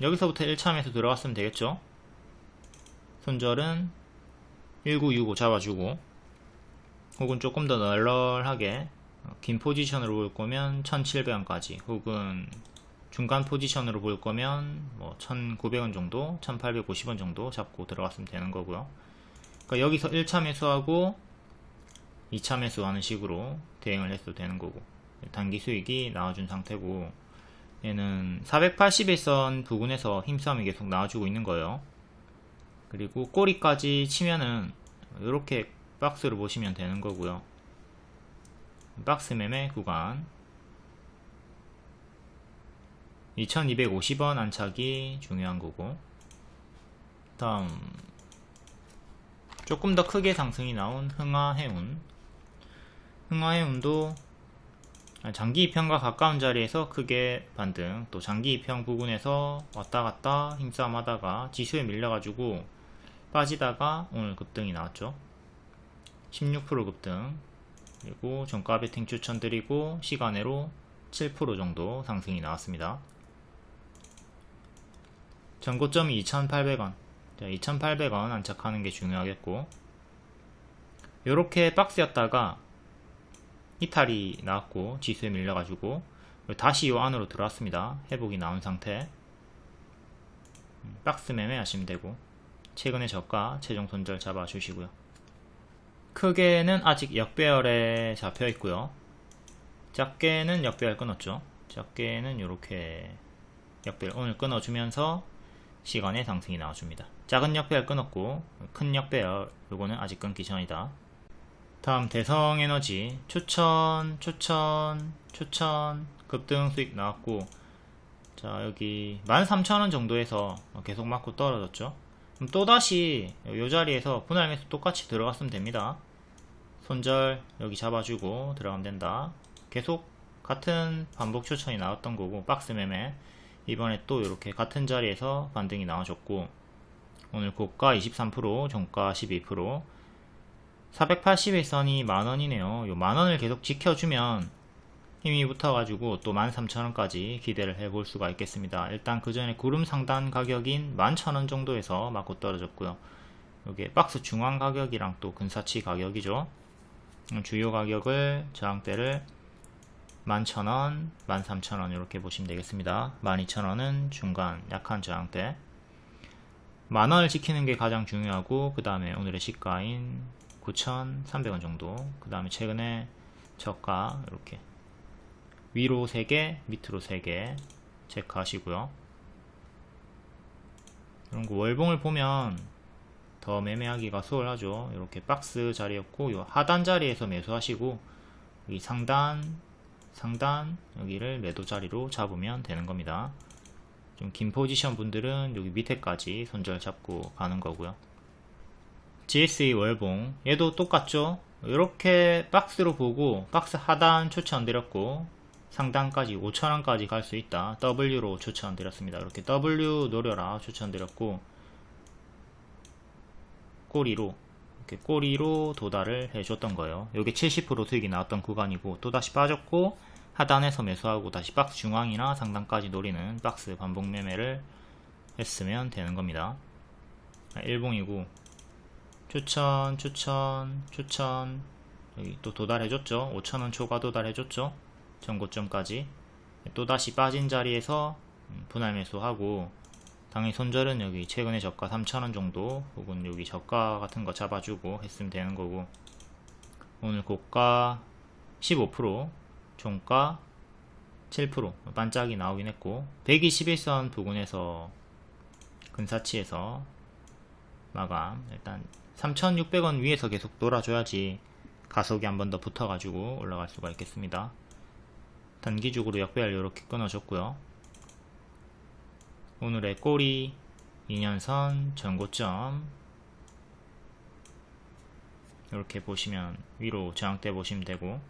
여기서부터 1차 매수 들어갔으면 되겠죠. 손절은 1965 잡아주고, 혹은 조금 더 널널하게 긴 포지션으로 볼 거면 1700원까지, 혹은 중간 포지션으로 볼 거면 뭐 1900원 정도, 1850원 정도 잡고 들어갔으면 되는 거고요. 그러니까 여기서 1차 매수하고 2차 매수하는 식으로 대응을 해도 되는 거고, 단기 수익이 나와준 상태고, 얘는 481선 부근에서 힘싸움이 계속 나와주고 있는 거예요. 그리고 꼬리까지 치면은 이렇게 박스로 보시면 되는 거고요. 박스 매매 구간 2250원 안착이 중요한 거고, 다음 조금 더 크게 상승이 나온 흥하해운. 흥하해운도 장기 2편과 가까운 자리에서 크게 반등, 또 장기 2편 부근에서 왔다갔다 힘싸움 하다가 지수에 밀려가지고 빠지다가 오늘 급등이 나왔죠. 16% 급등, 그리고 종가 베팅 추천드리고 시간으로 7% 정도 상승이 나왔습니다. 전고점이 2,800원 2,800원 안착하는 게 중요하겠고, 요렇게 박스였다가 이탈이 나왔고 지수에 밀려가지고 다시 요 안으로 들어왔습니다. 회복이 나온 상태. 박스 매매 하시면 되고, 최근에 저가 최종 손절 잡아 주시고요. 크게는 아직 역배열에 잡혀 있고요. 작게는 역배열 끊었죠. 작게는 요렇게 역배열 오늘 끊어주면서 시간에 상승이 나와줍니다. 작은 역배열 끊었고, 큰 역배열 요거는 아직 끊기 전이다. 다음 대성에너지 추천 급등 수익 나왔고, 자 여기 13,000원 정도에서 계속 맞고 떨어졌죠. 그럼 또다시 요 자리에서 분할 매수 똑같이 들어갔으면 됩니다. 손절 여기 잡아주고 들어가면 된다. 계속 같은 반복 추천이 나왔던 거고, 박스 매매 이번에 또 이렇게 같은 자리에서 반등이 나와줬고, 오늘 고가 23%, 종가 12%, 481선이 만원이네요. 요 만원을 계속 지켜주면 힘이 붙어가지고 또 13,000원까지 기대를 해볼 수가 있겠습니다. 일단 그 전에 구름 상단 가격인 11,000원 정도에서 맞고 떨어졌고요. 요게 박스 중앙 가격이랑 또 근사치 가격이죠. 주요 가격을 저항대를 11,000원, 13,000원 이렇게 보시면 되겠습니다. 12,000원은 중간 약한 저항대. 만원을 지키는 게 가장 중요하고, 그 다음에 오늘의 시가인 9,300원 정도, 그 다음에 최근에 저가 이렇게 위로 3개 밑으로 3개 체크하시고요. 이런 거 월봉을 보면 더 매매하기가 수월하죠. 이렇게 박스 자리였고 요 하단 자리에서 매수하시고 이 상단 여기를 매도 자리로 잡으면 되는 겁니다. 좀 긴 포지션 분들은 여기 밑에까지 손절 잡고 가는 거고요. GSE 월봉 얘도 똑같죠. 이렇게 박스로 보고 박스 하단 추천드렸고 상단까지 5,000원까지 갈 수 있다. W로 추천드렸습니다. 이렇게 W 노려라 추천드렸고 꼬리로 도달을 해줬던 거예요. 여기 70% 수익이 나왔던 구간이고 또다시 빠졌고 하단에서 매수하고 다시 박스 중앙이나 상단까지 노리는 박스 반복 매매를 했으면 되는 겁니다. 일봉이고 추천 여기 또 도달해줬죠. 5,000원 초과 도달해줬죠. 전고점까지 또다시 빠진 자리에서 분할 매수하고 당연히 손절은 여기 최근에 저가 3,000원 정도 혹은 여기 저가 같은 거 잡아주고 했으면 되는 거고 오늘 고가 15% 종가 7% 반짝이 나오긴 했고 121선 부근에서 근사치에서 마감. 일단 3,600원 위에서 계속 놀아줘야지 가속이 한 번 더 붙어가지고 올라갈 수가 있겠습니다. 단기적으로 역배열 이렇게 끊어줬고요. 오늘의 꼬리 2년선 전고점 이렇게 보시면 위로 저항대 보시면 되고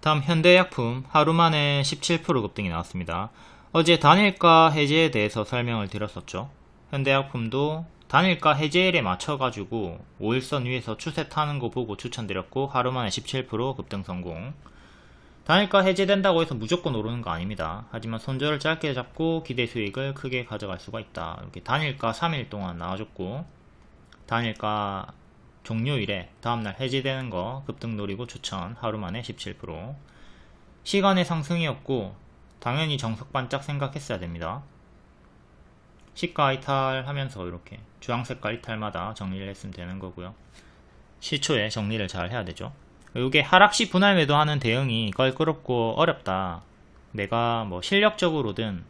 다음 현대약품 하루만에 17% 급등이 나왔습니다. 어제 단일가 해제에 대해서 설명을 드렸었죠. 현대약품도 단일가 해제일에 맞춰가지고 5일선 위에서 추세 타는 거 보고 추천드렸고 하루만에 17% 급등 성공. 단일가 해제된다고 해서 무조건 오르는 거 아닙니다. 하지만 손절을 짧게 잡고 기대 수익을 크게 가져갈 수가 있다. 이렇게 단일가 3일 동안 나와줬고 단일가 종료일에 다음날 해제되는 거 급등 노리고 추천. 하루만에 17%. 시간의 상승이었고 당연히 정석 반짝 생각했어야 됩니다. 시가 이탈하면서 이렇게 주황색깔 이탈마다 정리를 했으면 되는 거고요. 시초에 정리를 잘 해야 되죠. 이게 하락시 분할 매도하는 대응이 껄끄럽고 어렵다. 내가 뭐 실력적으로든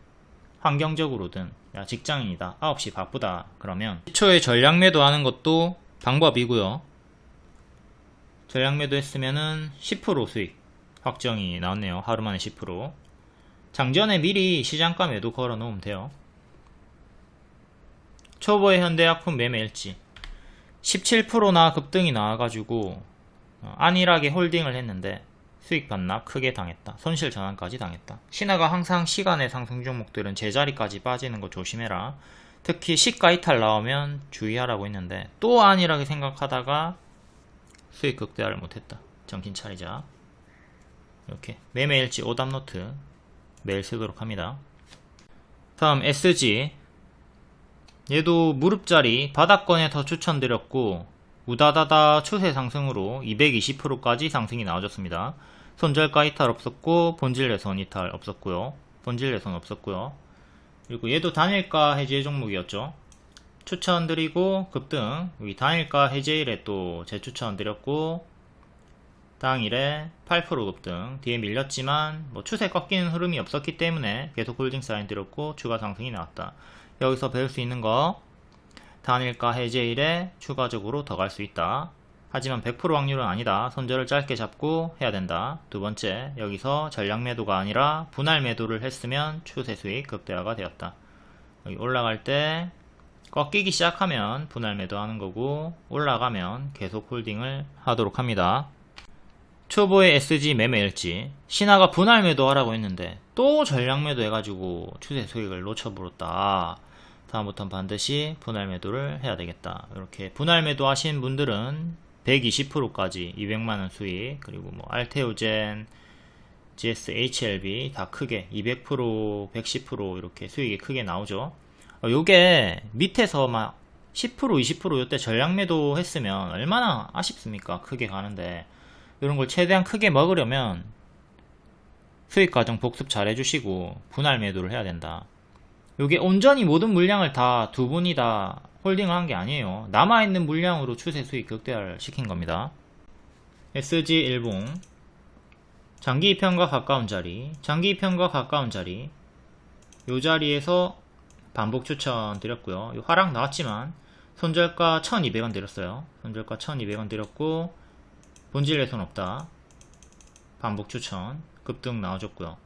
환경적으로든 야 직장인이다 9시 바쁘다 그러면 시초에 전량 매도하는 것도 방법이고요. 전량 매도 했으면은 10% 수익 확정이 나왔네요. 하루만에 10%. 장전에 미리 시장가 매도 걸어 놓으면 돼요. 초보의 현대약품 매매일지 17%나 급등이 나와가지고 안일하게 홀딩을 했는데 수익 반납 크게 당했다. 손실 전환까지 당했다. 신화가 항상 시간의 상승 종목들은 제자리까지 빠지는 거 조심해라. 특히 시가 이탈 나오면 주의하라고 했는데 또 안일하게 생각하다가 수익 극대화를 못했다. 정신 차리자. 이렇게 매매일지 오답노트 매일 쓰도록 합니다. 다음 SG 얘도 무릎자리 바닥권에서 추천드렸고 우다다다 추세 상승으로 220%까지 상승이 나와줬습니다. 손절가 이탈 없었고 본질 매선 이탈 없었고요. 본질 매선 없었고요. 그리고 얘도 단일가 해제 종목이었죠. 추천드리고 급등 여기 단일가 해제일에 또 재추천 드렸고 당일에 8% 급등 뒤에 밀렸지만 뭐 추세 꺾이는 흐름이 없었기 때문에 계속 홀딩 사인 드렸고 추가 상승이 나왔다. 여기서 배울 수 있는 거 단일가 해제일에 추가적으로 더 갈 수 있다. 하지만 100% 확률은 아니다. 손절을 짧게 잡고 해야 된다. 두 번째, 여기서 전량 매도가 아니라 분할 매도를 했으면 추세 수익 극대화가 되었다. 여기 올라갈 때 꺾이기 시작하면 분할 매도하는 거고 올라가면 계속 홀딩을 하도록 합니다. 초보의 SG 매매일지 신화가 분할 매도하라고 했는데 또 전량 매도 해가지고 추세 수익을 놓쳐버렸다. 다음부터는 반드시 분할 매도를 해야 되겠다. 이렇게 분할 매도 하신 분들은 120%까지 200만원 수익 그리고 뭐 알테오젠, GS, HLB 다 크게 200%, 110% 이렇게 수익이 크게 나오죠. 요게 밑에서 막 10%, 20% 요때 전량 매도 했으면 얼마나 아쉽습니까? 크게 가는데 이런 걸 최대한 크게 먹으려면 수익 과정 복습 잘 해주시고 분할 매도를 해야 된다. 요게 온전히 모든 물량을 다 두 분이 다 홀딩을 한 게 아니에요. 남아있는 물량으로 추세 수익 극대화를 시킨 겁니다. SG 일봉 장기 2편과 가까운 자리 장기 2편과 가까운 자리 요 자리에서 반복 추천 드렸고요. 요 하락 나왔지만 손절가 1200원 드렸어요. 손절가 1200원 드렸고 본질 매수는 없다. 반복 추천 급등 나와줬고요.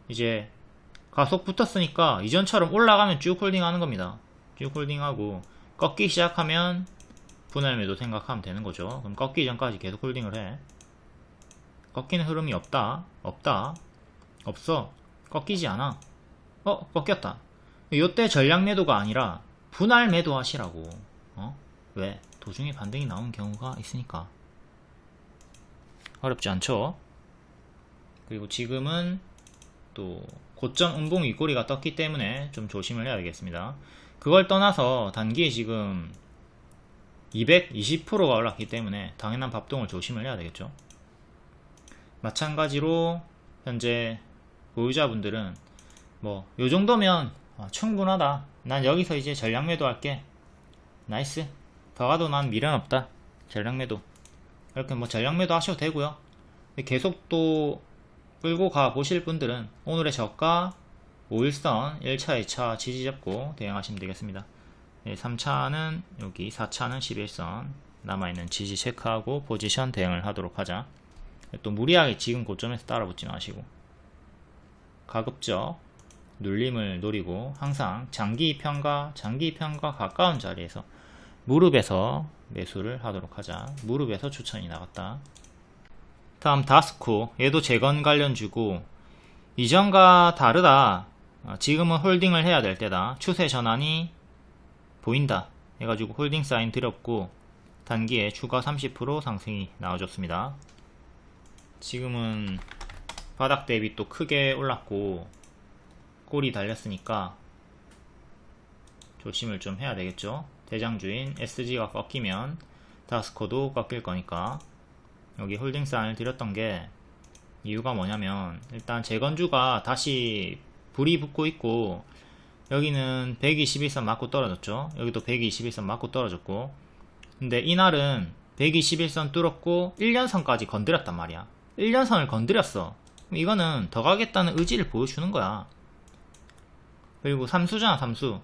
이제 가속 붙었으니까 이전처럼 올라가면 쭉 홀딩하는 겁니다. 쭉 홀딩하고 꺾기 시작하면 분할 매도 생각하면 되는 거죠. 그럼 꺾기 전까지 계속 홀딩을 해. 꺾이는 흐름이 없다. 없어. 꺾이지 않아. 꺾였다. 요때 전략 매도가 아니라 분할 매도 하시라고. 왜? 도중에 반등이 나오는 경우가 있으니까. 어렵지 않죠? 그리고 지금은 또 고점 음봉 윗꼬리가 떴기 때문에 좀 조심을 해야 되겠습니다. 그걸 떠나서 단기에 지금 220%가 올랐기 때문에 당연한 bab동을 조심을 해야 되겠죠. 마찬가지로 현재 보유자분들은 뭐 요정도면 충분하다. 난 여기서 이제 전략 매도 할게. 나이스. 더 가도 난 미련 없다. 전략 매도. 이렇게 뭐 전략 매도 하셔도 되고요. 계속 또 끌고 가 보실 분들은 오늘의 저가 5일선 1차 2차 지지 잡고 대응하시면 되겠습니다. 3차는 여기, 4차는 11선 남아있는 지지 체크하고 포지션 대응을 하도록 하자. 또 무리하게 지금 고점에서 따라붙지 마시고 가급적 눌림을 노리고 항상 장기 편과 가까운 자리에서 무릎에서 매수를 하도록 하자. 무릎에서 추천이 나갔다. 다음 다스코, 얘도 재건 관련주고 이전과 다르다. 지금은 홀딩을 해야 될 때다. 추세 전환이 보인다 해가지고 홀딩 사인 드렸고 단기에 추가 30% 상승이 나와줬습니다. 지금은 바닥 대비 또 크게 올랐고 꼬리 달렸으니까 조심을 좀 해야 되겠죠. 대장주인 SG가 꺾이면 다스코도 꺾일 거니까. 여기 홀딩 사인을 드렸던 게 이유가 뭐냐면 일단 재건주가 다시 불이 붙고 있고 여기는 121선 맞고 떨어졌죠. 여기도 121선 맞고 떨어졌고 근데 이날은 121선 뚫었고 1년선까지 건드렸단 말이야. 1년선을 건드렸어. 이거는 더 가겠다는 의지를 보여주는 거야. 그리고 삼수잖아. 삼수.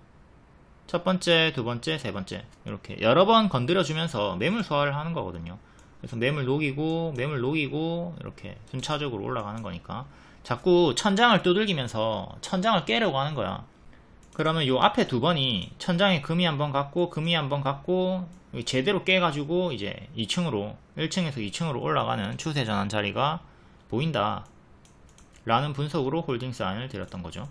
첫 번째, 두 번째, 세 번째 이렇게 여러 번 건드려주면서 매물 소화를 하는 거거든요. 그래서 매물 녹이고 이렇게 순차적으로 올라가는 거니까 자꾸 천장을 두들기면서 천장을 깨려고 하는 거야. 그러면 요 앞에 두 번이 천장에 금이 한번 갔고 제대로 깨가지고 이제 2층으로 1층에서 2층으로 올라가는 추세 전환 자리가 보인다 라는 분석으로 홀딩 사인을 드렸던 거죠.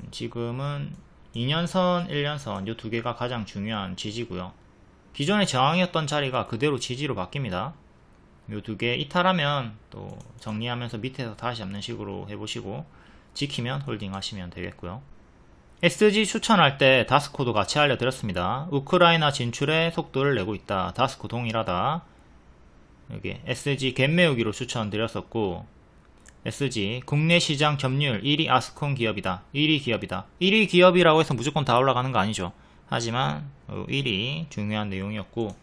지금은 2년선, 1년선 요 두 개가 가장 중요한 지지고요. 기존의 저항이었던 자리가 그대로 지지로 바뀝니다. 요 두 개 이탈하면 또 정리하면서 밑에서 다시 잡는 식으로 해보시고 지키면 홀딩 하시면 되겠고요. SG 추천할 때 다스코도 같이 알려드렸습니다. 우크라이나 진출에 속도를 내고 있다. 다스코 동일하다. 여기 SG 갭매우기로 추천드렸었고 SG 국내 시장 점유율 1위 아스콘 기업이다. 1위 기업이다. 1위 기업이라고 해서 무조건 다 올라가는 거 아니죠. 하지만 1위 중요한 내용이었고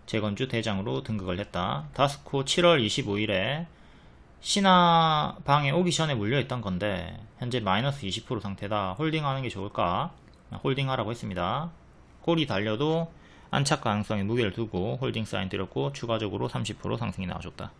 재건주 대장으로 등극을 했다. 다스코 7월 25일에 신화방에 오기 전에 물려있던 건데 현재 마이너스 20% 상태다. 홀딩하는 게 좋을까? 홀딩하라고 했습니다. 꼬리 달려도 안착 가능성에 무게를 두고 홀딩 사인 드렸고 추가적으로 30% 상승이 나와줬다.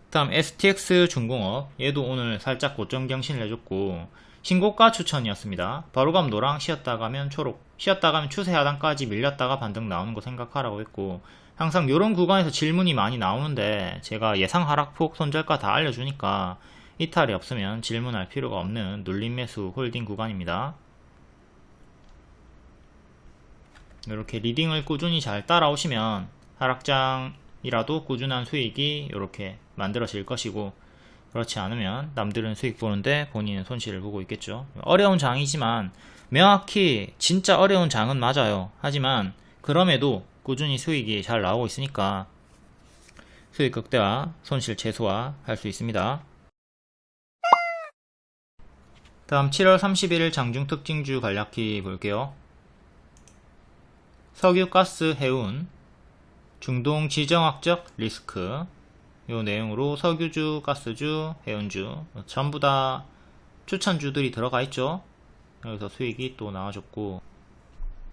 다음 STX 중공업, 얘도 오늘 살짝 고점 경신을 해줬고 신고가 추천이었습니다. 바로 가면 노랑, 쉬었다 가면 초록, 쉬었다 가면 추세 하단까지 밀렸다가 반등 나오는 거 생각하라고 했고 항상 이런 구간에서 질문이 많이 나오는데 제가 예상 하락폭, 손절가 다 알려주니까 이탈이 없으면 질문할 필요가 없는 눌림 매수 홀딩 구간입니다. 이렇게 리딩을 꾸준히 잘 따라오시면 하락장이라도 꾸준한 수익이 이렇게 만들어질 것이고 그렇지 않으면 남들은 수익 보는데 본인은 손실을 보고 있겠죠. 어려운 장이지만 명확히 진짜 어려운 장은 맞아요. 하지만 그럼에도 꾸준히 수익이 잘 나오고 있으니까 수익 극대화, 손실 최소화 할 수 있습니다. 다음 7월 31일 장중 특징주 간략히 볼게요. 석유, 가스, 해운, 중동 지정학적 리스크 요 내용으로 석유주, 가스주, 해운주 전부 다 추천주들이 들어가 있죠. 여기서 수익이 또 나와줬고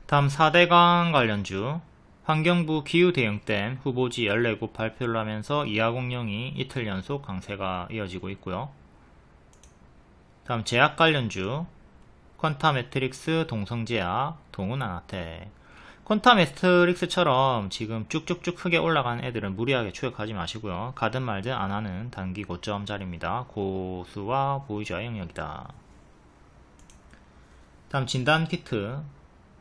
다음 4대강 관련주. 환경부 기후대응댐 후보지 14곳 발표를 하면서 이하공룡이 이틀 연속 강세가 이어지고 있고요. 다음 제약 관련주. 퀀타 매트릭스, 동성제약, 동훈아나텍. 퀀타 매트릭스처럼 지금 쭉쭉쭉 크게 올라간 애들은 무리하게 추격하지 마시고요. 가든 말든 안하는 단기 고점 자리입니다. 고수와 보이자의 영역이다. 다음 진단키트.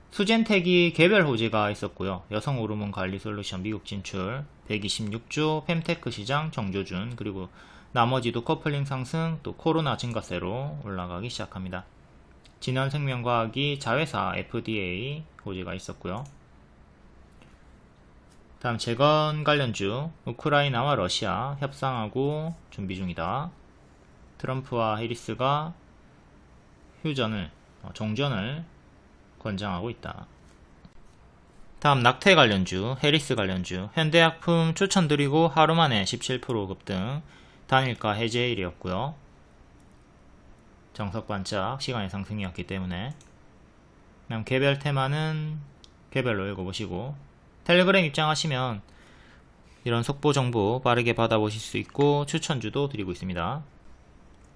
수젠텍이 개별 호재가 있었고요. 여성 호르몬 관리 솔루션 미국 진출, 126조, fem테크 시장 정조준, 그리고 나머지도 커플링 상승, 또 코로나 증가세로 올라가기 시작합니다. 진원생명과학이 자회사 FDA 호재가 있었고요. 다음 재건 관련주. 우크라이나와 러시아 협상하고 준비 중이다. 트럼프와 해리스가 종전을 권장하고 있다. 다음 낙태 관련주, 해리스 관련주. 현대약품 추천드리고 하루만에 17% 급등, 단일가 해제일이었고요. 정석 반짝 시간의 상승이었기 때문에. 다음 개별 테마는 개별로 읽어보시고, 텔레그램 입장하시면 이런 속보 정보 빠르게 받아보실 수 있고 추천주도 드리고 있습니다.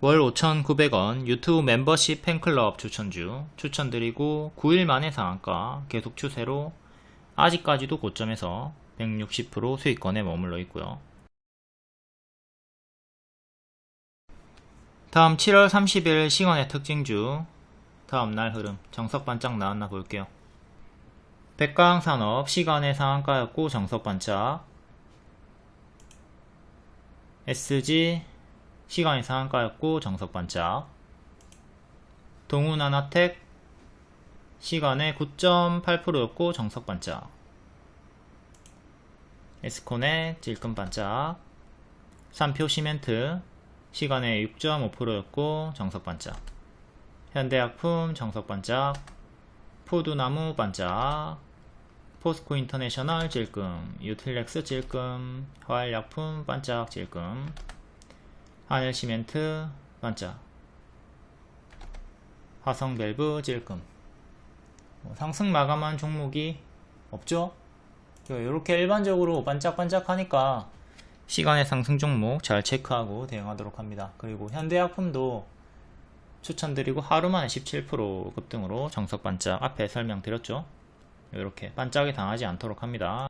월 5,900원 유튜브 멤버십 팬클럽 추천주 추천드리고 9일 만에 상한가 계속 추세로 아직까지도 고점에서 160% 수익권에 머물러 있고요. 다음 7월 30일 시간의 특징주 다음날 흐름 정석 반짝 나왔나 볼게요. 백광산업 시간의 상한가였고 정석 반짝, SG 시간의 상한가였고 정석 반짝, 동훈아나텍 시간의 9.8%였고 정석 반짝, 에스콘의 질끈 반짝, 삼표 시멘트 시간의 6.5%였고 정석 반짝, 현대약품 정석 반짝, 포두나무 반짝, 포스코 인터내셔널 질금, 유틸렉스 질금, 화일약품 반짝 질금, 하늘시멘트 반짝, 화성밸브 질금. 상승 마감한 종목이 없죠? 이렇게 일반적으로 반짝반짝 하니까 시간의 상승 종목 잘 체크하고 대응하도록 합니다. 그리고 현대약품도 추천드리고 하루만에 17% 급등으로 정석 반짝 앞에 설명드렸죠. 이렇게 반짝이 당하지 않도록 합니다.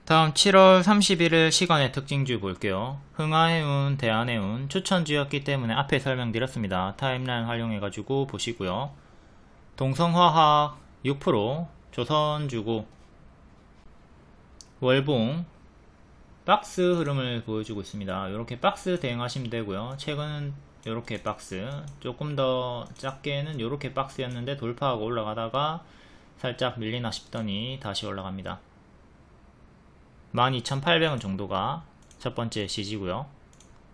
다음 7월 31일 시간의 특징주 볼게요. 흥하해운, 대한해운 추천주였기 때문에 앞에 설명드렸습니다. 타임라인 활용해가지고 보시고요. 동성화학 6%, 조선주고, 월봉 박스 흐름을 보여주고 있습니다. 이렇게 박스 대응하시면 되고요. 최근은 이렇게 박스, 조금 더 작게는 이렇게 박스였는데 돌파하고 올라가다가 살짝 밀리나 싶더니 다시 올라갑니다. 12,800원 정도가 첫 번째 지지고요.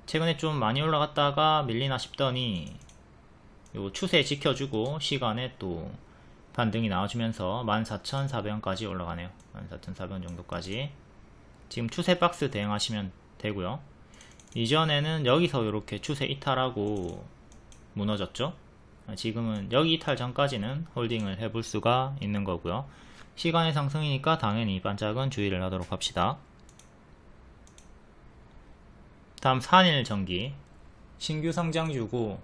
최근에 좀 많이 올라갔다가 밀리나 싶더니 요 추세 지켜주고 시간에 또 반등이 나와주면서 14,400원까지 올라가네요. 14,400원 정도까지. 지금 추세 박스 대응하시면 되고요. 이전에는 여기서 이렇게 추세 이탈하고 무너졌죠. 지금은 여기 이탈 전까지는 홀딩을 해볼 수가 있는 거고요. 시간의 상승이니까 당연히 반짝은 주의를 하도록 합시다. 다음 산일전기 신규 상장주고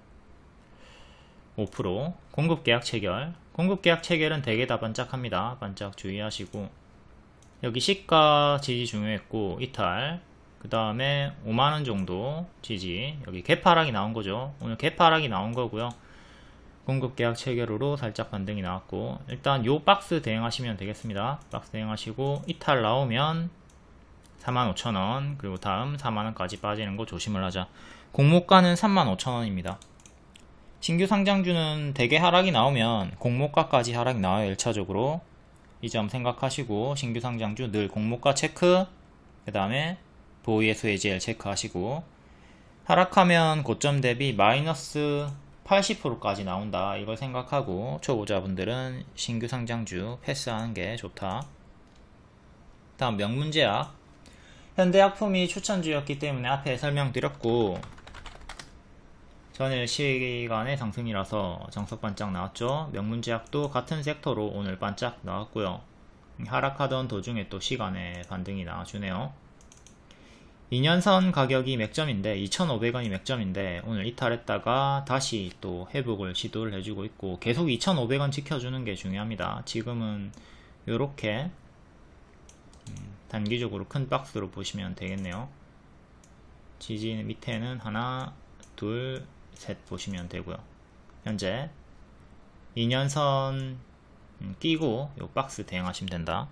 5%, 공급계약 체결. 공급계약 체결은 대개 다 반짝합니다. 반짝 주의하시고, 여기 시가 지지 중요했고 이탈, 그 다음에 5만원 정도 지지, 여기 개파락이 나온 거죠. 오늘 개파락이 나온 거고요. 공급계약 체결으로 살짝 반등이 나왔고, 일단 요 박스 대응하시면 되겠습니다. 박스 대응하시고 이탈 나오면 45,000원, 그리고 다음 4만원까지 빠지는 거 조심을 하자. 공모가는 35,000원입니다. 신규 상장주는 대개 하락이 나오면 공모가까지 하락이 나와요. 1차적으로 이 점 생각하시고 신규 상장주 늘 공모가 체크, 그 다음에 보이에서 해지L 체크하시고, 하락하면 고점 대비 마이너스 80%까지 나온다, 이걸 생각하고 초보자분들은 신규 상장주 패스하는 게 좋다. 다음 명문제약. 현대약품이 추천주였기 때문에 앞에 설명드렸고, 전일 시간의 상승이라서 정석 반짝 나왔죠. 명문제약도 같은 섹터로 오늘 반짝 나왔고요. 하락하던 도중에 또 시간의 반등이 나와주네요. 2년선 가격이 맥점인데 2,500원이 맥점인데 오늘 이탈했다가 다시 또 회복을 시도를 해주고 있고 계속 2,500원 지켜주는 게 중요합니다. 지금은 요렇게 단기적으로 큰 박스로 보시면 되겠네요. 지지 밑에는 하나 둘 셋 보시면 되고요. 현재 2년선 끼고 요 박스 대응하시면 된다.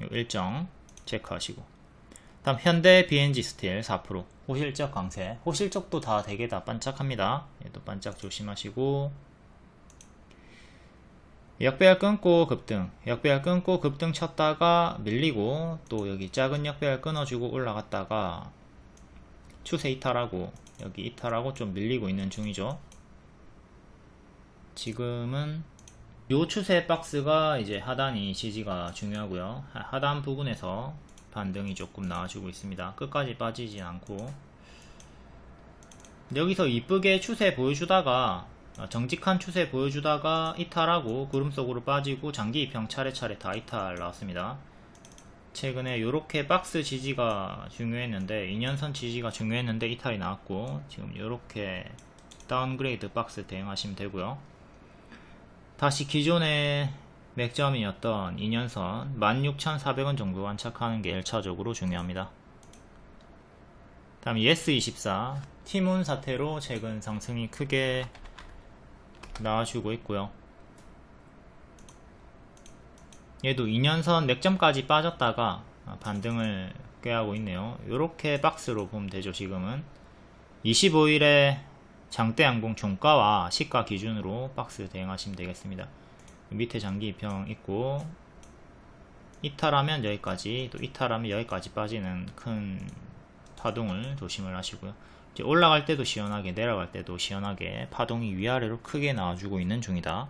요 일정 체크하시고, 다음 현대 BNG 스틸 4% 호실적 강세, 호실적도 다 되게 다 반짝합니다. 얘도 반짝 조심하시고, 역배열 끊고 급등, 역배열 끊고 급등 쳤다가 밀리고 또 여기 작은 역배열 끊어주고 올라갔다가 추세 이탈하고 여기 이탈하고 좀 밀리고 있는 중이죠. 지금은 요 추세 박스가 이제 하단이 지지가 중요하고요. 하단 부분에서 반등이 조금 나와주고 있습니다. 끝까지 빠지지 않고 여기서 이쁘게 추세 보여주다가 정직한 추세 보여주다가 이탈하고 구름 속으로 빠지고 장기 입형 차례차례 다 이탈 나왔습니다. 최근에 요렇게 박스 지지가 중요했는데 2년선 지지가 중요했는데 이탈이 나왔고 지금 요렇게 다운그레이드 박스 대응하시면 되고요. 다시 기존의 맥점이었던 2년선 16,400원 정도 완착하는 게 1차적으로 중요합니다. 다음 예스24 티문 사태로 최근 상승이 크게 나와주고 있고요. 얘도 2년선 맥점까지 빠졌다가 반등을 꾀하고 있네요. 이렇게 박스로 보면 되죠. 지금은 25일에 장대 양봉 종가와 시가 기준으로 박스 대응하시면 되겠습니다. 밑에 장기 입형 있고 이탈하면 여기까지, 또 이탈하면 여기까지 빠지는 큰 파동을 조심을 하시고요. 이제 올라갈 때도 시원하게 내려갈 때도 시원하게 파동이 위아래로 크게 나와주고 있는 중이다.